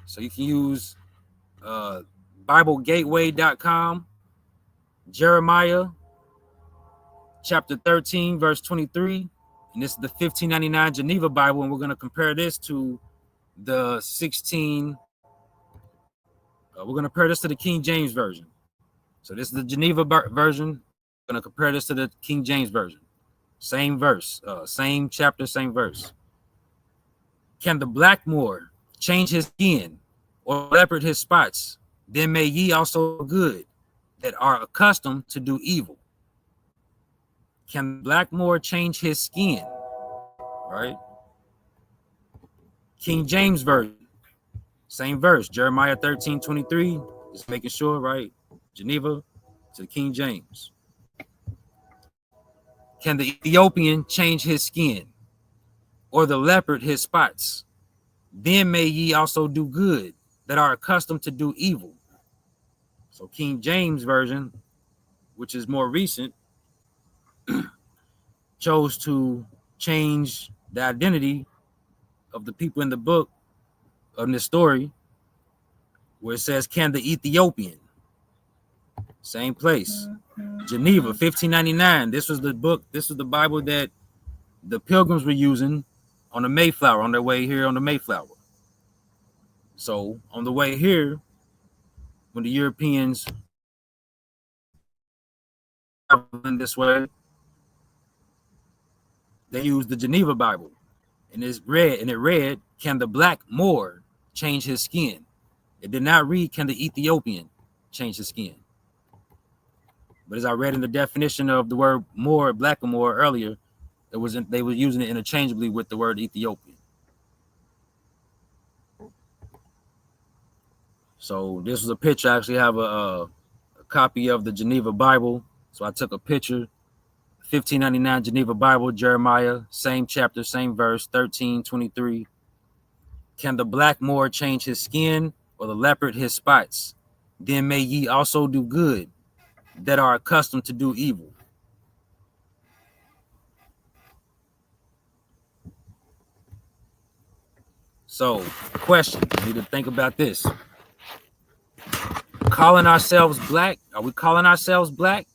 So you can use BibleGateway.com, Jeremiah chapter 13, verse 23. And this is the 1599 Geneva Bible, and we're going to compare this to the 16. We're going to compare this to the King James Version. So this is the Geneva version. We're going to compare this to the King James Version. Same verse, same chapter, same verse. Can the Blackamoor change his skin, or leopard his spots? Then may ye also do good, that are accustomed to do evil. Can the Blackamoor change his skin? Right? King James Version, same verse, Jeremiah 13, 23. Just making sure, right? Geneva to the King James. Can the Ethiopian change his skin, or the leopard his spots? Then may ye also do good, that are accustomed to do evil. So King James Version, which is more recent, chose to change the identity of the people in the book, of this story, where it says, can the Ethiopian? Same place. Geneva, 1599. This was the book, this was the Bible that the Pilgrims were using on the Mayflower, on their way here on the Mayflower. So on the way here, when the Europeans traveling this way, they used the Geneva Bible, and it read, can the Blackamoor change his skin? It did not read, can the Ethiopian change his skin? But as I read in the definition of the word Moor, Blackamoor earlier, they were using it interchangeably with the word Ethiopian. So this was a picture. I actually have a copy of the Geneva Bible. So I took a picture. 1599 Geneva Bible, Jeremiah, same chapter, same verse, 13:23. Can the Blackamoor change his skin, or the leopard his spots? Then may ye also do good, that are accustomed to do evil. So, question, you need to think about this. Calling ourselves black, are we calling ourselves black?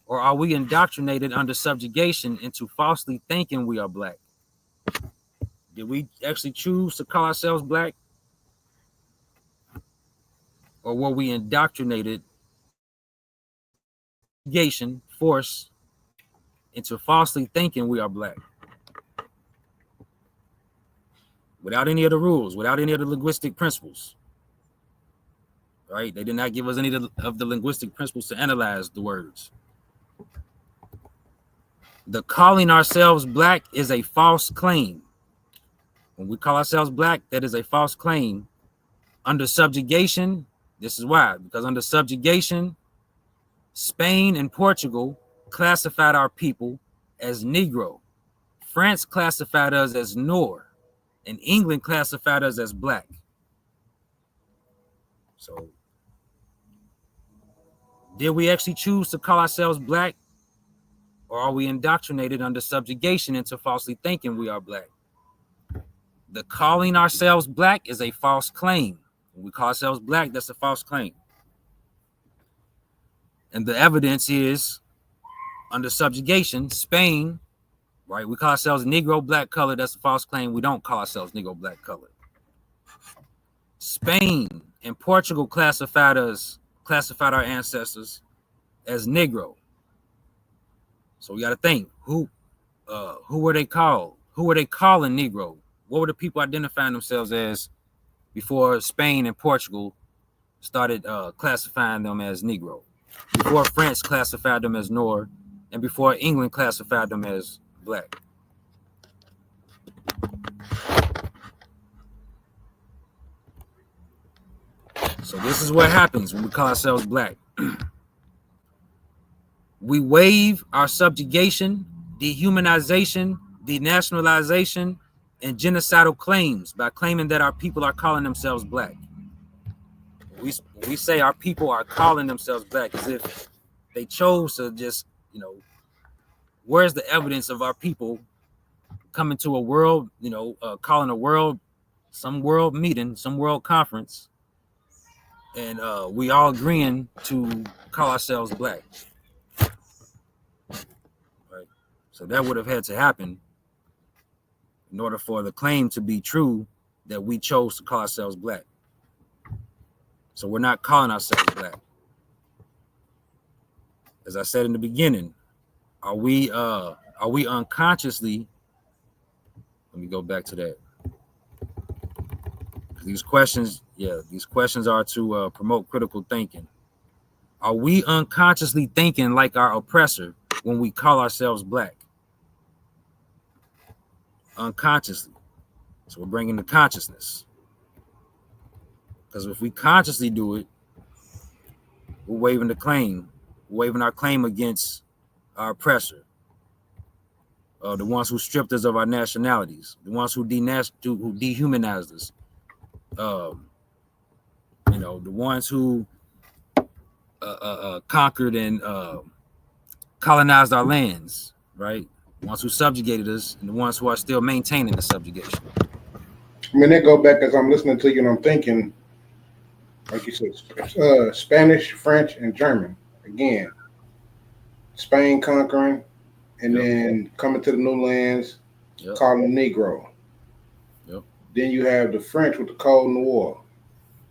Or are we indoctrinated under subjugation into falsely thinking we are black? Did we actually choose to call ourselves black? Or were we indoctrinated, force into falsely thinking we are black? Without any of the rules, without any of the linguistic principles. Right? They did not give us any of the linguistic principles to analyze the words. The calling ourselves black is a false claim. When we call ourselves black, that is a false claim. Under subjugation, this is why, because under subjugation, Spain and Portugal classified our people as Negro. France classified us as Noor, and England classified us as black. So, did we actually choose to call ourselves black? Or are we indoctrinated under subjugation into falsely thinking we are black? The calling ourselves black is a false claim. When we call ourselves black, that's a false claim. And the evidence is, under subjugation, Spain, right? We call ourselves Negro black color. That's a false claim. We don't call ourselves Negro black color. Spain and Portugal classified our ancestors as Negro. So we got to think, who were they called? Who were they calling Negro? What were the people identifying themselves as before Spain and Portugal started classifying them as Negro? before France classified them as Noor, and before England classified them as black. So this is what happens when we call ourselves black. We waive our subjugation, dehumanization, denationalization, and genocidal claims by claiming that our people are calling themselves black. We say our people are calling themselves black as if they chose to just, where's the evidence of our people coming to a world, calling some world meeting, some world conference, and we all agreeing to call ourselves black. Right? So that would have had to happen in order for the claim to be true that we chose to call ourselves black. So we're not calling ourselves black. As I said in the beginning, are we unconsciously, let me go back to that. These questions are to promote critical thinking. Are we unconsciously thinking like our oppressor when we call ourselves black? Unconsciously. So we're bringing the consciousness. Because if we consciously do it, we're waiving the claim. We're waiving our claim against our oppressor. The ones who stripped us of our nationalities. The ones who dehumanized us. The ones who conquered and colonized our lands, right? The ones who subjugated us and the ones who are still maintaining the subjugation. I mean, they go back as I'm listening to you and I'm thinking, like you said, Spanish, French, and German. Again, Spain conquering and then coming to the new lands, calling them Negro. Yep. Then you have the French with the Cold War.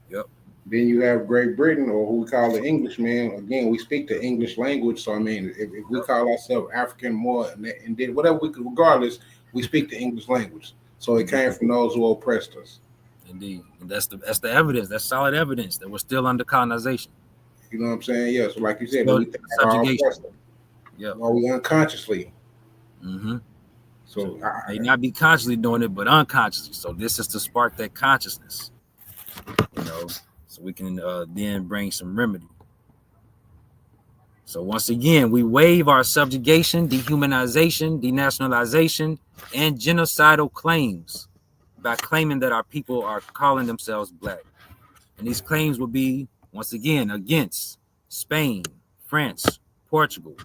Yep. Then you have Great Britain, or who we call the Englishmen. Again, we speak the English language. So, I mean, if we call ourselves African, Moor, and then whatever we could, regardless, we speak the English language. So it came from those who oppressed us. Indeed. And that's the evidence. That's solid evidence that we're still under colonization. You know what I'm saying? Yeah. So like you said, still we think subjugation. Yeah. Or we unconsciously. Mm-hmm. So may not be consciously doing it, but unconsciously. So this is to spark that consciousness, so we can then bring some remedy. So once again, we waive our subjugation, dehumanization, denationalization, and genocidal claims by claiming that our people are calling themselves black. And these claims will be, once again, against Spain, France, Portugal,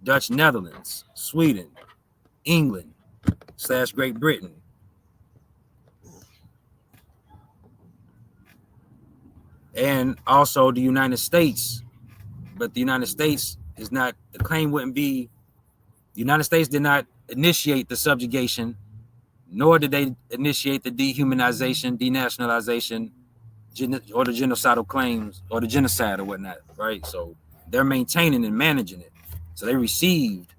Dutch Netherlands, Sweden, England / Great Britain. And also the United States. But the United States is not, the claim wouldn't be, the United States did not initiate the subjugation, nor did they initiate the dehumanization, denationalization, or the genocidal claims, or the genocide or whatnot, right? So they're maintaining and managing it. So they received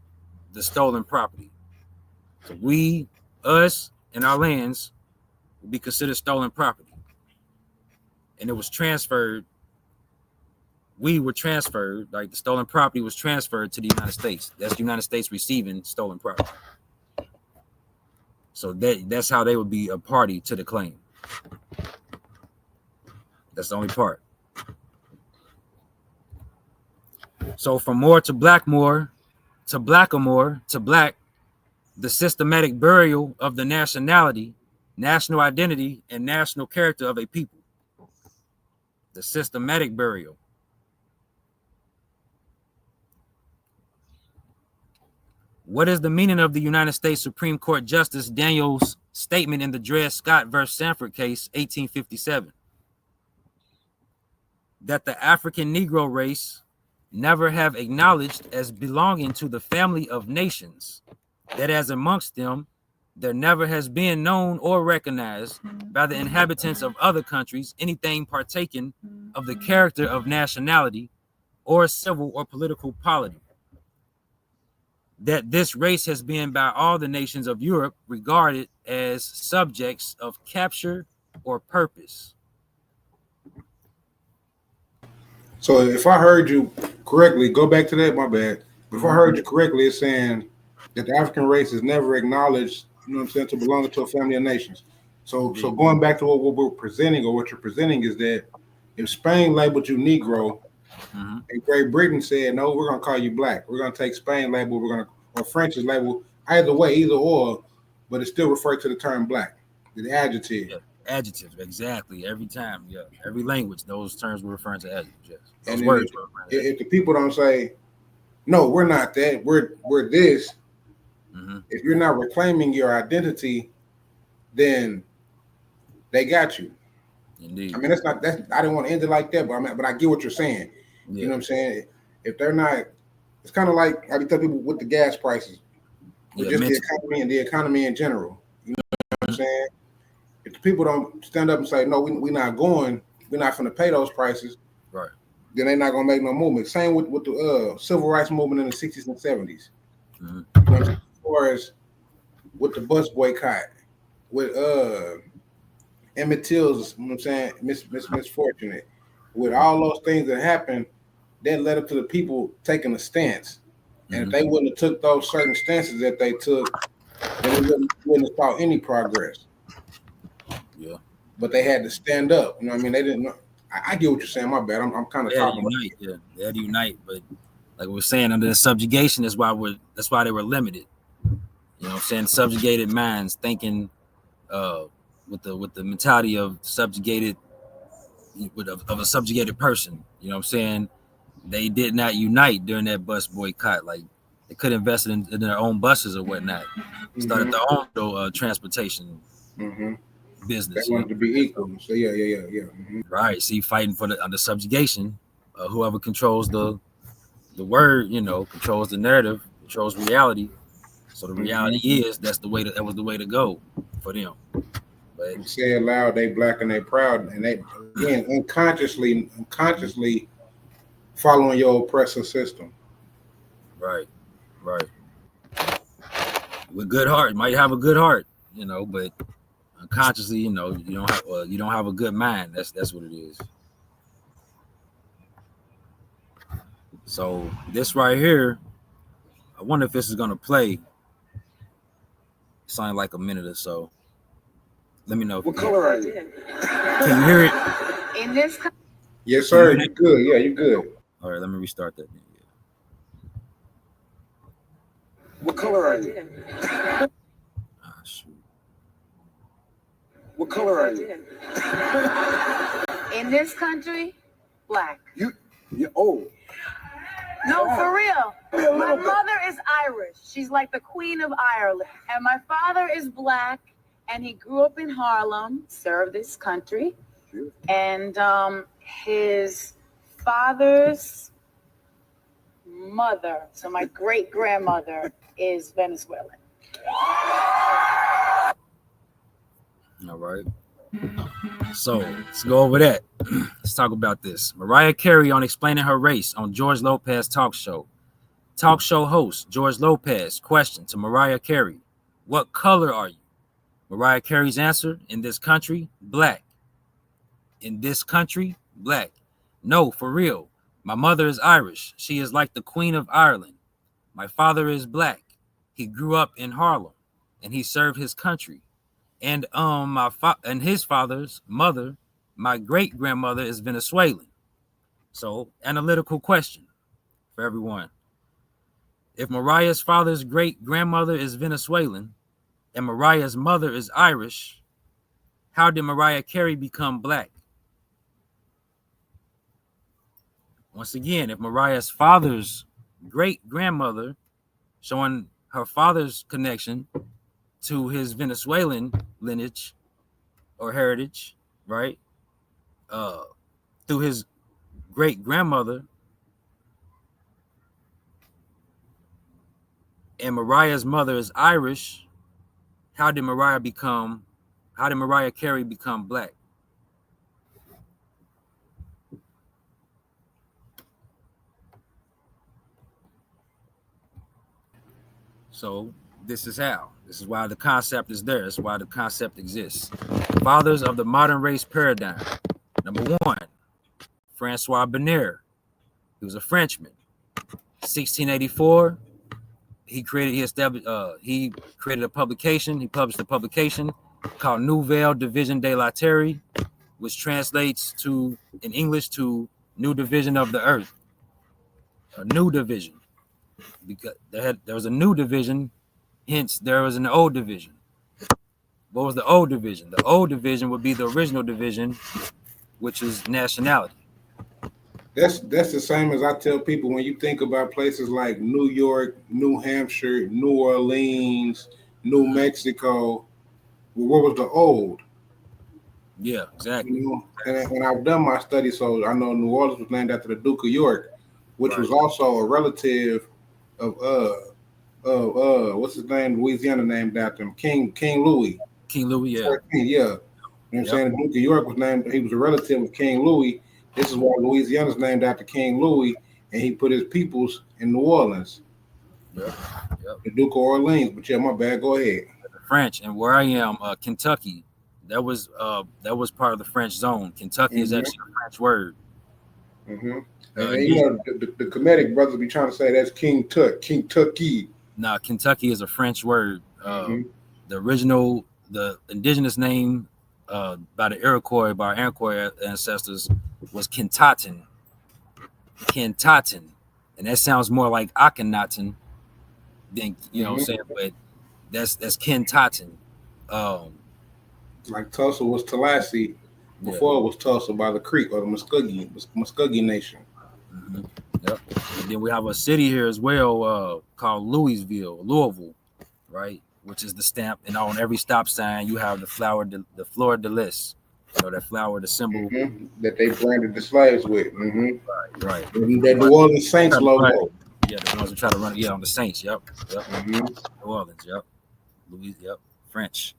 the stolen property. So we, us, and our lands will be considered stolen property. And it was transferred, we were transferred, like the stolen property was transferred to the United States. That's the United States receiving stolen property. So that's how they would be a party to the claim. That's the only part. So from Moor to Blackamoor, to Blackamoor, to black, the systematic burial of the nationality, national identity, and national character of a people. The systematic burial. What is the meaning of the United States Supreme Court Justice Daniels' statement in the Dred Scott versus Sanford case, 1857? That the African Negro race never have acknowledged as belonging to the family of nations, that as amongst them, there never has been known or recognized by the inhabitants of other countries anything partaken of the character of nationality or civil or political polity. That this race has been by all the nations of Europe regarded as subjects of capture or purpose. So if I heard you correctly, go back to that. My bad. If I heard you correctly, it's saying that the African race is never acknowledged. You know what I'm saying, to belong to a family of nations. So going back to what we're presenting, or what you're presenting, is that if Spain labeled you Negro, and Great Britain said, no, we're gonna call you black. We're gonna take Spain label. Or French is labeled either way, either or, but it still referred to the term black, the adjective. Yeah, adjective, exactly. Every time, yeah. Every language, those terms were referring to adjectives. Yes. Those And words if the people don't say, no, we're not that, we're this. If you're not reclaiming your identity, then they got you. Indeed. I mean, I didn't want to end it like that, but I get what you're saying. Yeah. You know what I'm saying? If they're not, it's kind of like I tell people with the gas prices, or just the economy in general. You know what I'm saying? If the people don't stand up and say, no, we're not going to pay those prices, right? Then they're not going to make no movement. Same with the civil rights movement in the 60s and 70s. You know what I'm saying? As far as with the bus boycott, with Emmett Till's, you know what I'm saying, misfortunate, with all those things that happened, that led up to the people taking a stance. And if they wouldn't have took those certain stances that they took, then we wouldn't have saw any progress. Yeah. But they had to stand up. You know what I mean? They didn't know. I get what you're saying. My bad. I'm kind of talking about it. Yeah, they had to unite. But like we were saying, under the subjugation, that's why they were limited. You know what I'm saying? Subjugated minds thinking with the mentality of subjugated, of a subjugated person. You know what I'm saying? They did not unite during that bus boycott. Like they could invest in their own buses or whatnot. Started their own transportation business. They wanted to be equal. So yeah. Right. See, fighting for under subjugation, whoever controls the word, controls the narrative, controls reality. So the reality is that was the way to go for them. But say it loud, they black and they proud, and they again unconsciously following your oppressive system. Right. With good heart, might have a good heart, but unconsciously, you don't have a good mind. That's what it is. So this right here, I wonder if this is gonna play. Sound like a minute or so. Let me know. What color are you? Can you hear it? In this. Yes, sir. You good? Yeah, you good. All right, let me restart that. What color are you? Shoot. What color are you? In this country, black. You're old. No, for real. My mother is Irish. She's like the Queen of Ireland. And my father is black, and he grew up in Harlem, served this country. And his father's mother, so my great-grandmother, is Venezuelan. All right. So let's go over that. Let's talk about this. Mariah Carey on explaining her race on George Lopez talk show. Talk show host George Lopez question to Mariah Carey: what color are you? Mariah Carey's answer: in this country, black. In this country, black. No, for real. My mother is Irish. She is like the Queen of Ireland. My father is black. He grew up in Harlem, and he served his country. And and his father's mother, my great-grandmother, is Venezuelan. So, analytical question for everyone. If Mariah's father's great-grandmother is Venezuelan and Mariah's mother is Irish, how did Mariah Carey become black? Once again, if Mariah's father's great-grandmother, showing her father's connection to his Venezuelan lineage or heritage, right? Through his great-grandmother, and Mariah's mother is Irish, how did Mariah Carey become black? So this is how. This is why the concept is there. This is why the concept exists. Fathers of the modern race paradigm. Number one, Francois Bernier, He was a Frenchman. 1684, he created a publication. He published a publication called Nouvelle Division de la Terre, which translates to in English to New Division of the Earth. A new division, because there was a new division, hence there was an old division. What was the old division? The old division would be the original division, which is nationality. That's the same as I tell people when you think about places like New York, New Hampshire, New Orleans, New Mexico. Well, what was the old? Yeah, exactly. You know, and I've done my study, so I know New Orleans was named after the Duke of York, which was also a relative of what's his name? Louisiana named after him, King Louis. King Louis, yeah. 14, yeah. You know what I'm saying? The Duke of York was named, he was a relative of King Louis. This is why Louisiana's named after King Louis, and he put his peoples in New Orleans. Yep. The Duke of Orleans. But yeah, my bad. Go ahead. The French, and where I am, Kentucky, that was part of the French zone. Kentucky is actually a French word. And you know, the Kemetic brothers be trying to say that's King Tucky. Nah, Kentucky is a French word. The indigenous name by the Iroquois, by our Iroquois ancestors, was Kentaten, and that sounds more like Akhenaten than you know what I'm saying, but that's Kentaten. Like Tulsa was Tallahassee before it was Tulsa by the Creek or the Muskogee Nation. Yep. And then we have a city here as well called Louisville, right? Which is the stamp, and on every stop sign you have the fleur de lis. So that flower, the symbol that they branded the slaves with. Right. That New Orleans Saints logo. Yeah, the ones who try to run it. Yeah, on the Saints. Yep. New Orleans. Yep. Louis. Yep. French.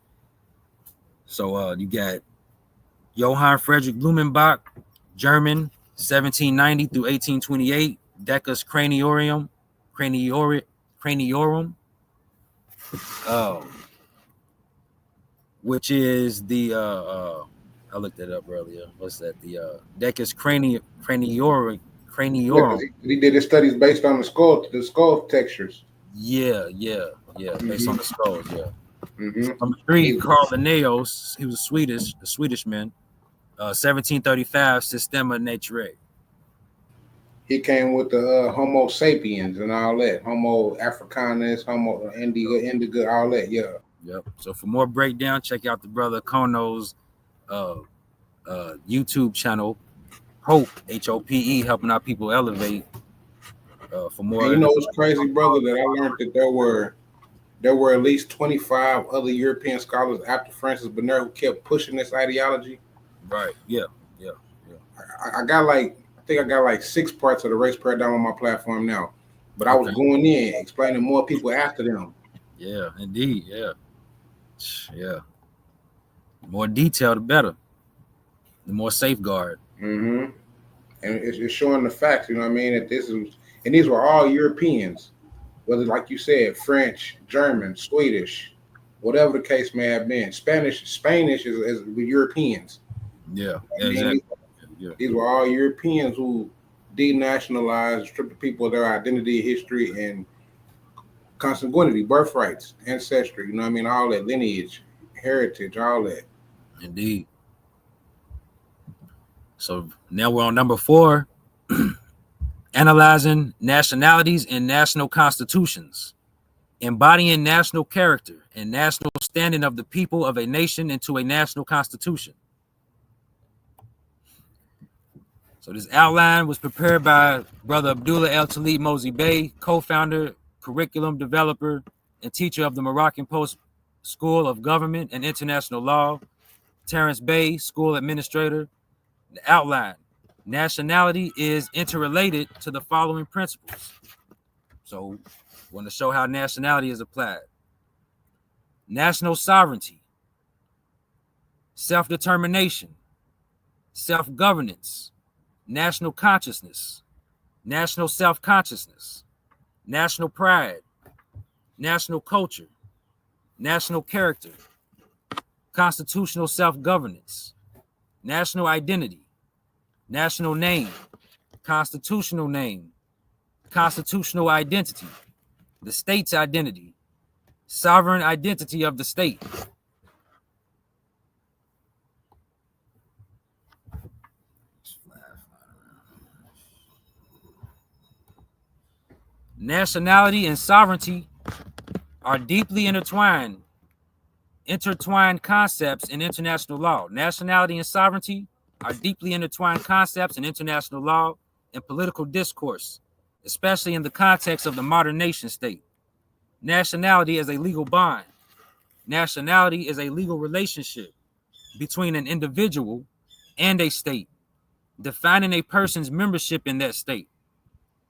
So you got Johann Friedrich Blumenbach, German, 1790 through 1828. Decus Craniorum. Which is the I looked it up earlier. What's that? The Decus Craniorum. Yeah, he did his studies based on the skull textures. Yeah. Based on the skulls, Number 3, Carl Linnaeus. He was a Swedish man. 1735, Systema Naturae. He came with the Homo sapiens and all that. Homo Africanus, Homo indigo, all that. Yeah. Yep. So for more breakdown, check out the brother Akono's YouTube channel, Hope, Hope, helping our people elevate. For more, and you know what's crazy, brother? That I learned that there were at least 25 other European scholars after Francis Bernard who kept pushing this ideology. Right. Yeah. I think I got like 6 parts of the race paradigm on my platform now, but I was going in explaining more people after them. Yeah, indeed. Yeah. The more detail, the better. The more safeguard. And it's showing the facts. You know what I mean? That these were all Europeans, whether, like you said, French, German, Swedish, whatever the case may have been. Spanish is Europeans. Yeah, exactly. These were all Europeans who denationalized, stripped the people of their identity, history, and consanguinity, birthrights, ancestry, you know what I mean? All that lineage, heritage, all that. Indeed. So now we're on number 4, analyzing nationalities and national constitutions, embodying national character and national standing of the people of a nation into a national constitution. So this outline was prepared by Brother Abdullah El Talib Mosey Bey, co-founder, curriculum developer, and teacher of the Moroccan Post School of Government and International Law, Terrence Bey, school administrator. The outline: nationality is interrelated to the following principles. So I want to show how nationality is applied. National sovereignty, self-determination, self-governance, national consciousness, national self-consciousness, national pride, national culture, national character, constitutional self-governance, national identity, national name, constitutional name, constitutional identity, the state's identity, sovereign identity of the state. Nationality and sovereignty are deeply intertwined concepts in international law. Nationality and sovereignty are deeply intertwined concepts in international law and political discourse, especially in the context of the modern nation state. Nationality is a legal bond. Nationality is a legal relationship between an individual and a state, defining a person's membership in that state.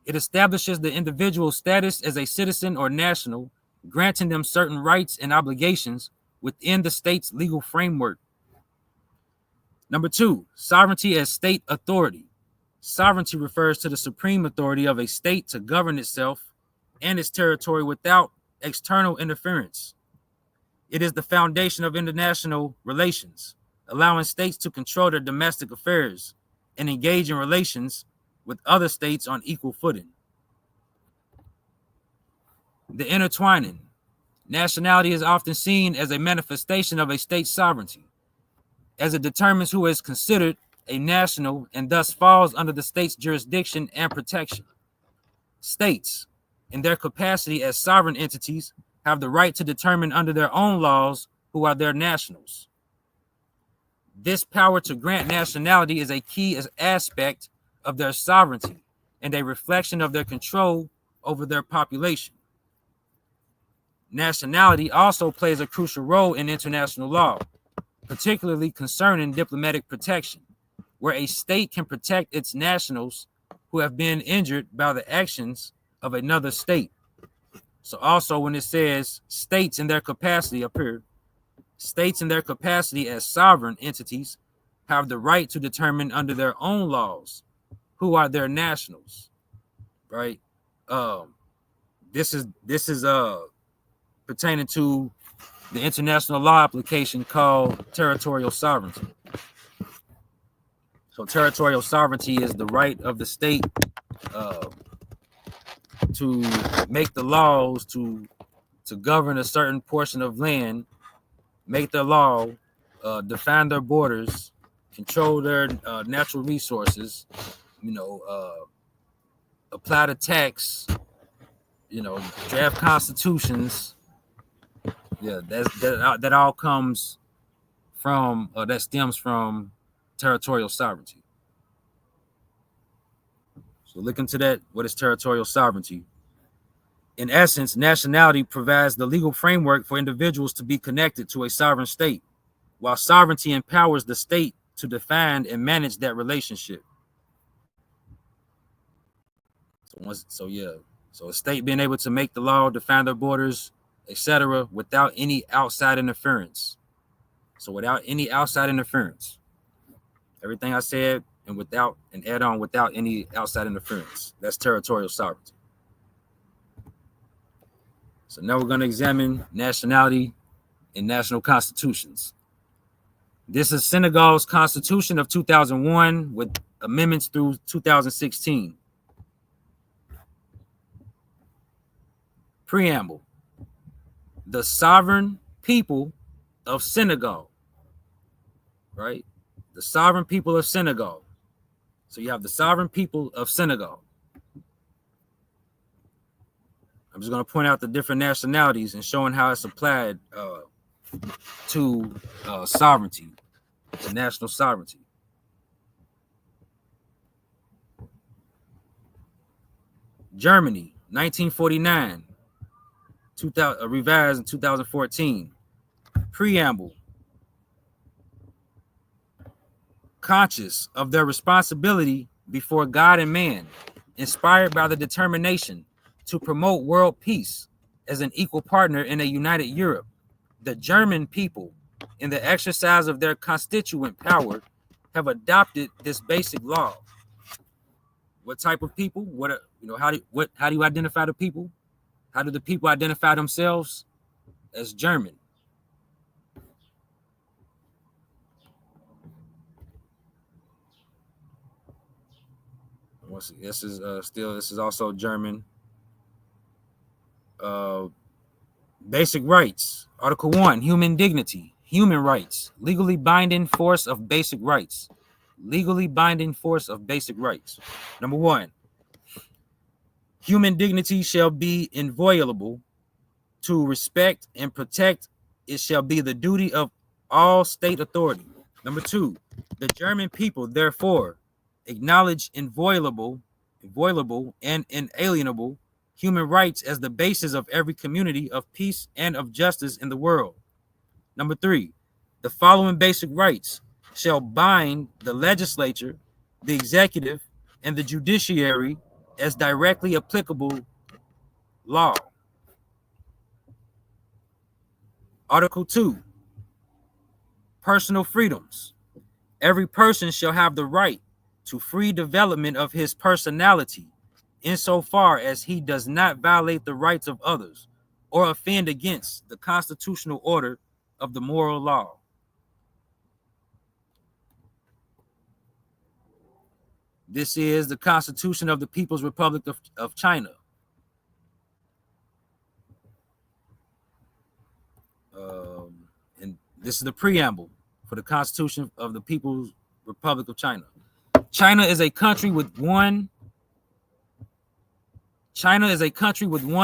It establishes the individual's status as a citizen or national, granting them certain rights and obligations within the state's legal framework. Number two, sovereignty as state authority. Sovereignty refers to the supreme authority of a state to govern itself and its territory without external interference. It is the foundation of international relations, allowing states to control their domestic affairs and engage in relations with other states on equal footing. The intertwining. Nationality is often seen as a manifestation of a state's sovereignty, as it determines who is considered a national and thus falls under the state's jurisdiction and protection. States, in their capacity as sovereign entities, have the right to determine under their own laws who are their nationals. This power to grant nationality is a key aspect of their sovereignty and a reflection of their control over their population. Nationality also plays a crucial role in international law, particularly concerning diplomatic protection, where a state can protect its nationals who have been injured by the actions of another state. So also when it says states in their capacity up here, states in their capacity as sovereign entities have the right to determine under their own laws who are their nationals, right? This is pertaining to the international law application called territorial sovereignty. So territorial sovereignty is the right of the state to make the laws to govern a certain portion of land, make their law, define their borders, control their natural resources, apply the tax, draft constitutions. Yeah, that all comes from that stems from territorial sovereignty. So look into that. What is territorial sovereignty? In essence, nationality provides the legal framework for individuals to be connected to a sovereign state, while sovereignty empowers the state to define and manage that relationship. So a state being able to make the law, define their borders, etc., without any outside interference. So without any outside interference, everything I said, and add on without any outside interference. That's territorial sovereignty. So now we're going to examine nationality and national constitutions. This is Senegal's constitution of 2001 with amendments through 2016. Preamble. The sovereign people of Senegal, right? The sovereign people of Senegal. So you have the sovereign people of Senegal. I'm just going to point out the different nationalities and showing how it's applied to sovereignty, to national sovereignty. Germany, 1949, revised in 2014. Preamble. Conscious of their responsibility before God and man, inspired by the determination to promote world peace as an equal partner in a united Europe, the German people, in the exercise of their constituent power, have adopted this basic law. What type of people? How do you identify the people? How do the people identify themselves? As German. This is also German. Basic rights. Article 1, human dignity, human rights, legally binding force of basic rights. Legally binding force of basic rights. Number 1, human dignity shall be inviolable. To respect and protect it shall be the duty of all state authority. Number 2, the German people, therefore, acknowledge inviolable and inalienable human rights as the basis of every community of peace and of justice in the world. Number 3, the following basic rights shall bind the legislature, the executive, and the judiciary as directly applicable law. Article 2, personal freedoms. Every person shall have the right to free development of his personality insofar as he does not violate the rights of others or offend against the constitutional order of the moral law. This is the Constitution of the People's Republic of China. And this is the preamble for the Constitution of the People's Republic of China. China is a country with one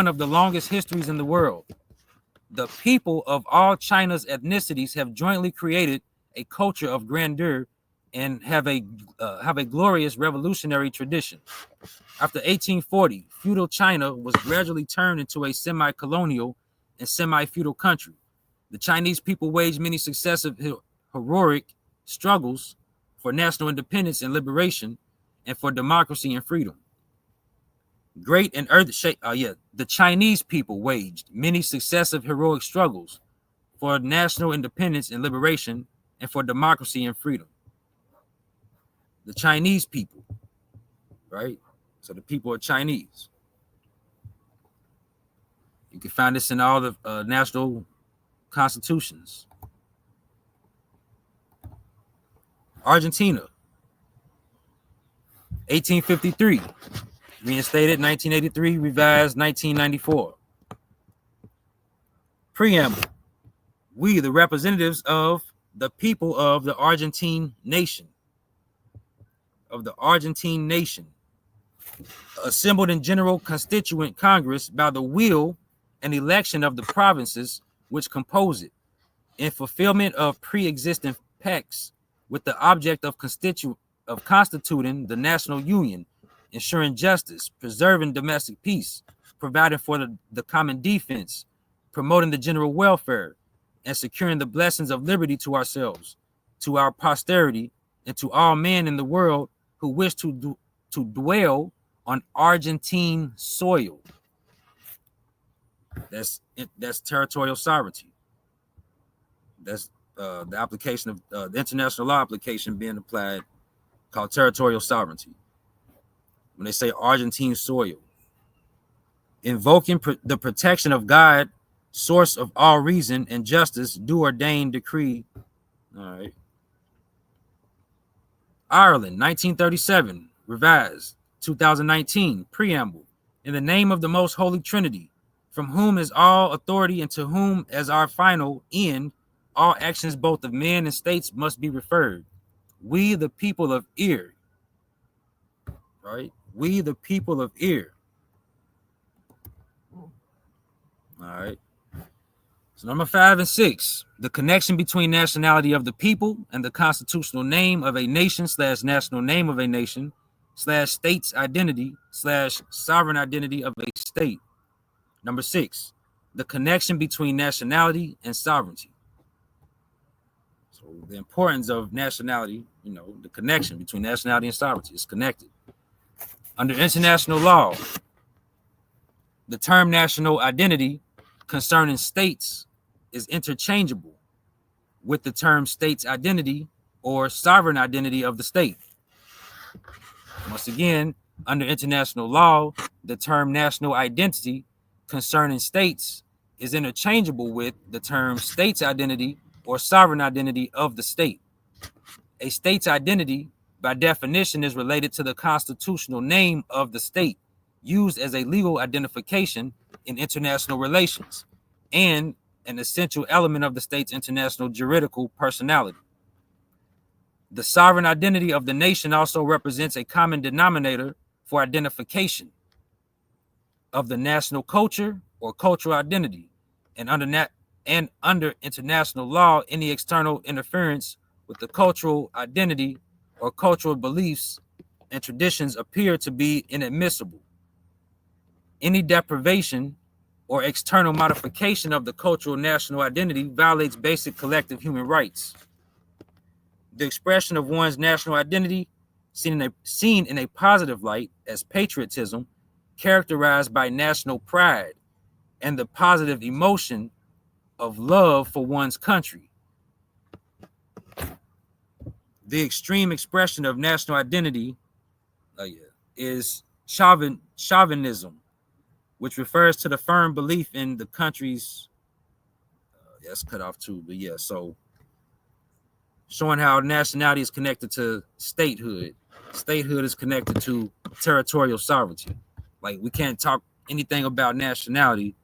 of the longest histories in the world. The people of all China's ethnicities have jointly created a culture of grandeur and have a glorious revolutionary tradition. After 1840, feudal China was gradually turned into a semi-colonial and semi-feudal country. The Chinese people waged many successive heroic struggles for national independence and liberation and for democracy and freedom. The Chinese people waged many successive heroic struggles for national independence and liberation and for democracy and freedom. The Chinese people, right? So the people are Chinese. You can find this in all the national constitutions. Argentina, 1853, reinstated 1983, revised 1994. Preamble. We, the representatives of the people of the Argentine nation, assembled in General Constituent Congress by the will and election of the provinces which compose it, in fulfillment of pre-existing pacts with the object of constituting the national union, ensuring justice, preserving domestic peace, providing for the common defense, promoting the general welfare, and securing the blessings of liberty to ourselves, to our posterity, and to all men in the world who wish to dwell on Argentine soil. That's territorial sovereignty. That's the application of the international law application being applied, called territorial sovereignty. When they say Argentine soil, invoking the protection of God, source of all reason and justice, do ordain decree. All right. Ireland, 1937, revised 2019, preamble. In the name of the most holy Trinity, from whom is all authority and to whom as our final end all actions both of men and states must be referred. We, the people of Ear, right? We, the people of Ear. All right. So number 5 and 6, the connection between nationality of the people and the constitutional name of a nation / national name of a nation / state's identity / sovereign identity of a state. Number 6, the connection between nationality and sovereignty. So the importance of nationality, the connection between nationality and sovereignty is connected. Under international law, the term national identity concerning states is interchangeable with the term state's identity or sovereign identity of the state. Once again, under international law, the term national identity concerning states is interchangeable with the term state's identity or sovereign identity of the state. A state's identity by definition, is related to the constitutional name of the state, used as a legal identification in international relations, and an essential element of the state's international juridical personality. The sovereign identity of the nation also represents a common denominator for identification of the national culture or cultural identity, and under international law, any external interference with the cultural identity or cultural beliefs and traditions appear to be inadmissible. Any deprivation or external modification of the cultural national identity violates basic collective human rights. The expression of one's national identity, seen in a positive light as patriotism, characterized by national pride and the positive emotion of love for one's country. The extreme expression of national identity is chauvinism, which refers to the firm belief in the country's, that's cut off too, but yeah, so showing how nationality is connected to statehood. Statehood is connected to territorial sovereignty. Like, we can't talk anything about nationality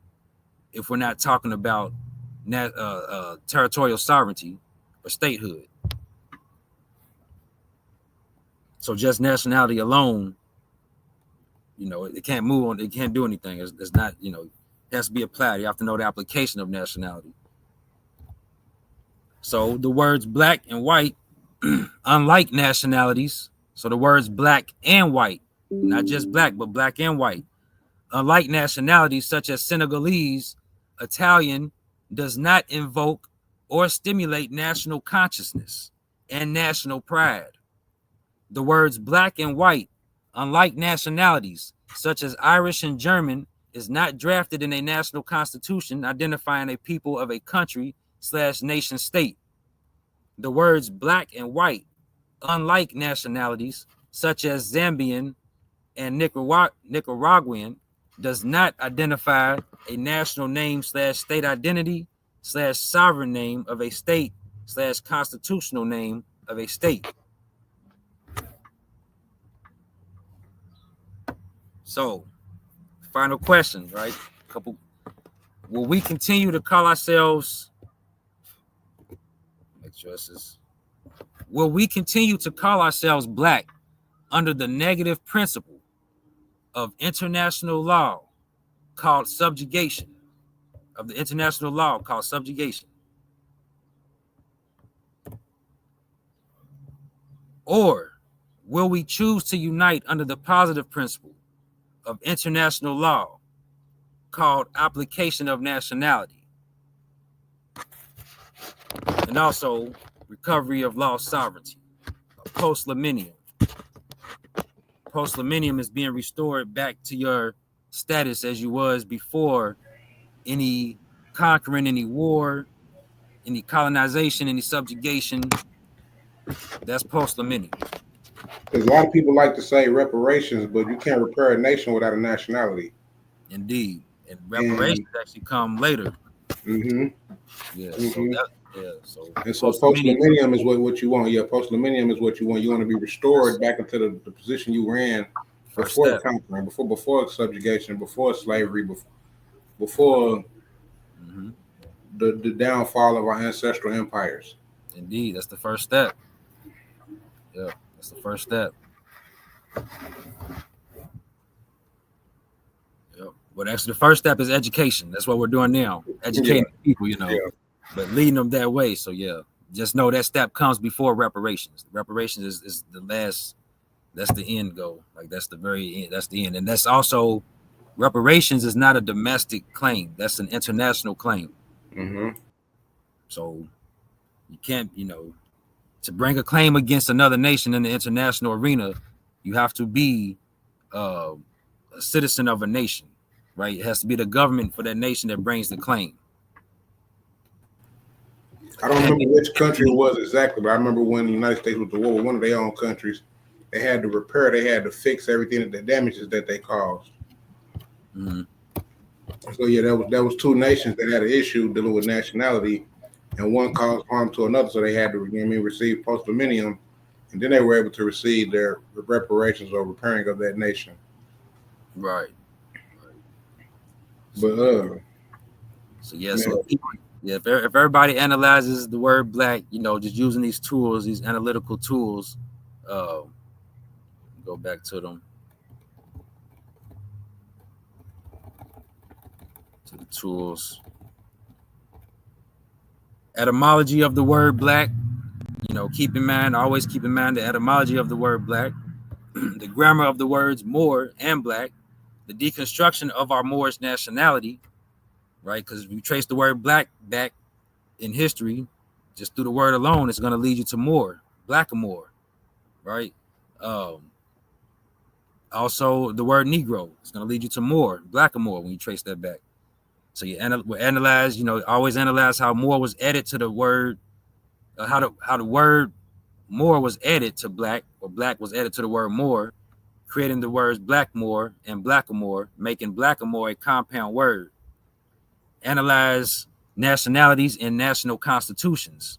if we're not talking about territorial sovereignty or statehood. So just nationality alone, it can't move on. It can't do anything. It's not, it has to be applied. You have to know the application of nationality. So the words black and white, unlike nationalities, so the words black and white, not just black, but black and white, unlike nationalities such as Senegalese, Italian, does not invoke or stimulate national consciousness and national pride. The words black and white, unlike nationalities such as Irish and German, is not drafted in a national constitution identifying a people of a country/nation state. The words black and white, unlike nationalities such as Zambian and Nicaraguan, does not identify a national name/state identity/sovereign name of a state/constitutional name of a state. So, final question, right? Will we continue to call ourselves, will we continue to call ourselves black under the negative principle of international law called subjugation, Or will we choose to unite under the positive principle of international law called application of nationality, and also recovery of lost sovereignty, post-millennium? Post-millennium is being restored back to your status as you was before any conquering, any war, any colonization, any subjugation. That's post-millennium. Because a lot of people like to say reparations, but you can't repair a nation without a nationality. Indeed. And reparations actually come later. Mm-hmm. Yeah. Mm-hmm. So post-millennium is what you want. Yeah, post-millennium is what you want. You want to be restored back into the position you were in before conquering, before subjugation, before slavery, before the downfall of our ancestral empires. Indeed, that's the first step. Yeah, that's the first step. Yep. But actually, the first step is education. That's what we're doing now, educating people, but leading them that way. So yeah, just know that step comes before reparations. Reparations is the last. That's the end goal. Like, that's the very end. That's the end, and that's also reparations is not a domestic claim. That's an international claim. Mm-hmm. So you can't, to bring a claim against another nation in the international arena, you have to be a citizen of a nation, right? It has to be the government for that nation that brings the claim. I don't remember which country it was exactly, but I remember when the United States was at war with one of their own countries, they had to repair, they had to fix everything, the damages that they caused. Mm-hmm. So yeah, that was two nations that had an issue dealing with nationality, and one caused harm to another, so they had to receive post-millennium and then they were able to receive their reparations or repairing of that nation. Right. But So yeah, so yeah, if everybody analyzes the word black, you know, just using these tools, these analytical tools, go back to them. To the tools. Etymology of the word black, you know, always keep in mind the etymology of the word black, the grammar of the words Moor and black, the deconstruction of our Moorish nationality, right? Because if you trace the word black back in history, just through the word alone, it's going to lead you to Moor, Blackamoor, right? Also, the word Negro is going to lead you to Moor, Blackamoor when you trace that back. So you analyze, you know, always analyze how Moor was added to the word, how the word Moor was added to black, or black was added to the word Moor, creating the words Blackmoor and Blackamoor, making Blackamoor a compound word. Analyze nationalities and national constitutions.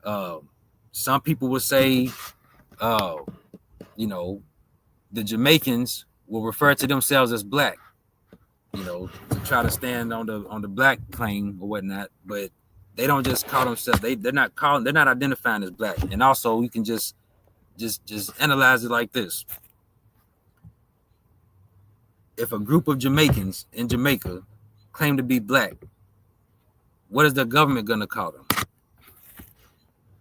Some people would say, you know, the Jamaicans will refer to themselves as black, you know, to try to stand on the black claim or whatnot, but they don't just call themselves, they're not identifying as black. And also you can just analyze it like this. If a group of Jamaicans in Jamaica claim to be black, what is the government going to call them?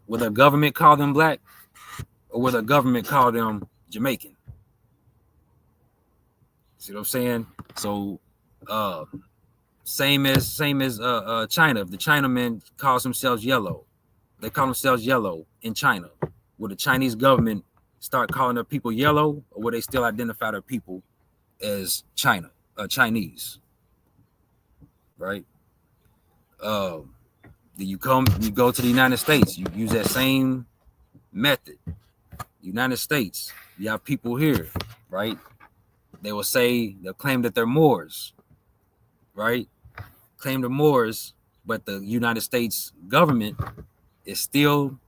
Will the government call them black, or will the government call them Jamaican? See what I'm saying? So same as China. If the Chinaman calls themselves yellow, they call themselves yellow in China. Will the Chinese government start calling their people yellow, or will they still identify their people as Chinese? Right? You go to the United States, you use that same method. United States, you have people here, right? They'll claim that they're Moors, right? Claim they're Moors, but the United States government is still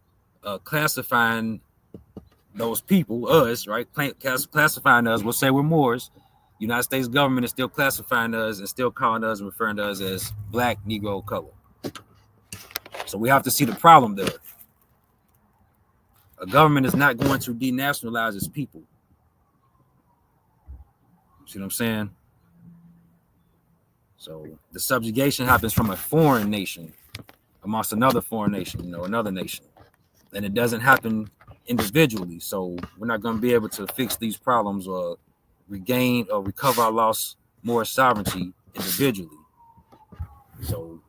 classifying those people, us, right? Classifying us. We'll say we're Moors. United States government is still classifying us and still calling us and referring to us as black, Negro, color. So we have to see the problem there. A government is not going to denationalize its people. See what I'm saying? So the subjugation happens from a foreign nation amongst another foreign nation, you know, another nation. And it doesn't happen individually. So we're not going to be able to fix these problems or regain or recover our lost Moorish sovereignty individually. So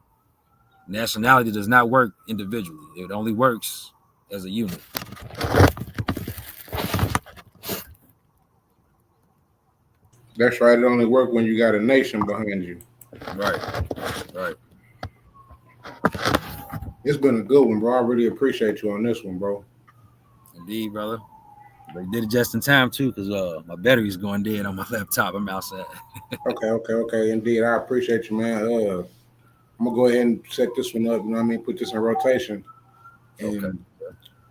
nationality does not work individually. It only works as a unit. That's right. It only works when you got a nation behind you. Right. It's been a good one, bro. I really appreciate you on this one, bro. Indeed, brother. But you did it just in time too, because my battery's going dead on my laptop. I'm outside. Okay. Indeed, I appreciate you, man. I'm gonna go ahead and set this one up. You know what I mean? Put this in rotation. And okay.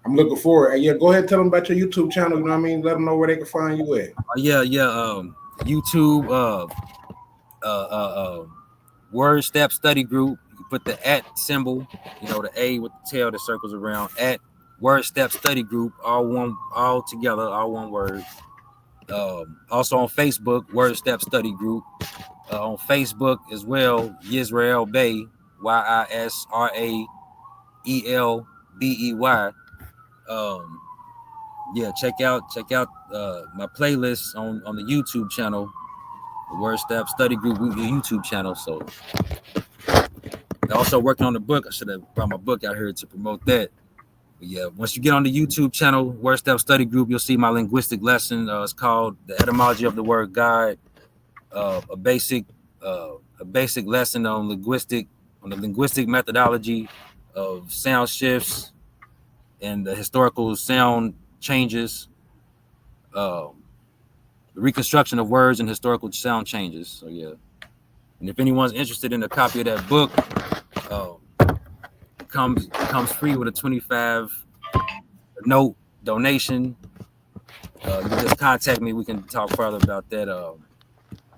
I'm looking forward. Yeah, go ahead and tell them about your YouTube channel. You know what I mean? Let them know where they can find you at. YouTube. Word Step Study Group. You can put the @ symbol, you know, the A with the tail that circles around, @ Word Step Study Group, all together, all one word. Also on Facebook, Word Step Study Group. On Facebook as well, Yisrael Bey, YISRAELBEY. Check out my playlist on the YouTube channel, the Word Step Study Group YouTube channel. So also working on the book. I should have brought my book out here to promote that. But yeah, once you get on the YouTube channel, Word Step Study Group, you'll see my linguistic lesson. It's called The Etymology of the Word Guide. A basic lesson on the linguistic methodology of sound shifts and the historical sound changes, the reconstruction of words and historical sound changes. So yeah, and if anyone's interested in a copy of that book, it comes free with a 25 note donation, you just contact me. We can talk further about that.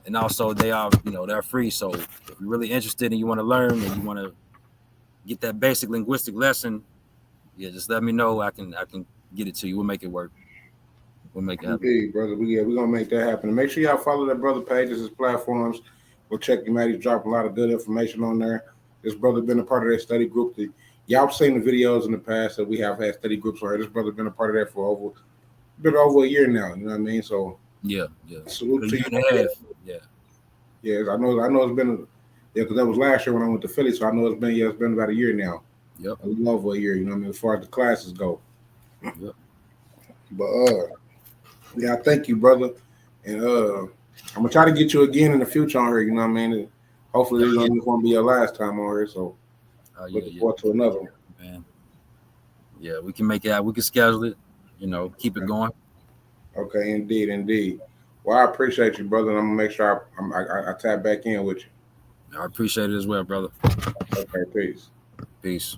And also they are, they're free. So if you're really interested and you want to learn and you want to get that basic linguistic lesson, yeah, just let me know. I can get it to you. We'll make it work. We'll make it happen. Indeed, brother. We're gonna make that happen. And make sure y'all follow that brother pages, his platforms. Go check him out. He's dropping a lot of good information on there. This brother been a part of that study group. Y'all seen the videos in the past that we have had study groups where this brother been a part of that for over a year now. You know what I mean? So yeah. Salute to you. Yeah. I know it's been because that was last year when I went to Philly, so I know it's been about a year now. Yep. A little over a year, you know what I mean, as far as the classes go. Yep. But yeah, thank you, brother. And I'm gonna try to get you again in the future on here, you know what I mean? Hopefully this won't be your last time on here, so looking forward to another one. Man. Yeah, we can make it out. We can schedule it, keep it going. Okay, indeed. Well, I appreciate you, brother, and I'm gonna make sure I tap back in with you. I appreciate it as well, brother. Okay, peace. Peace.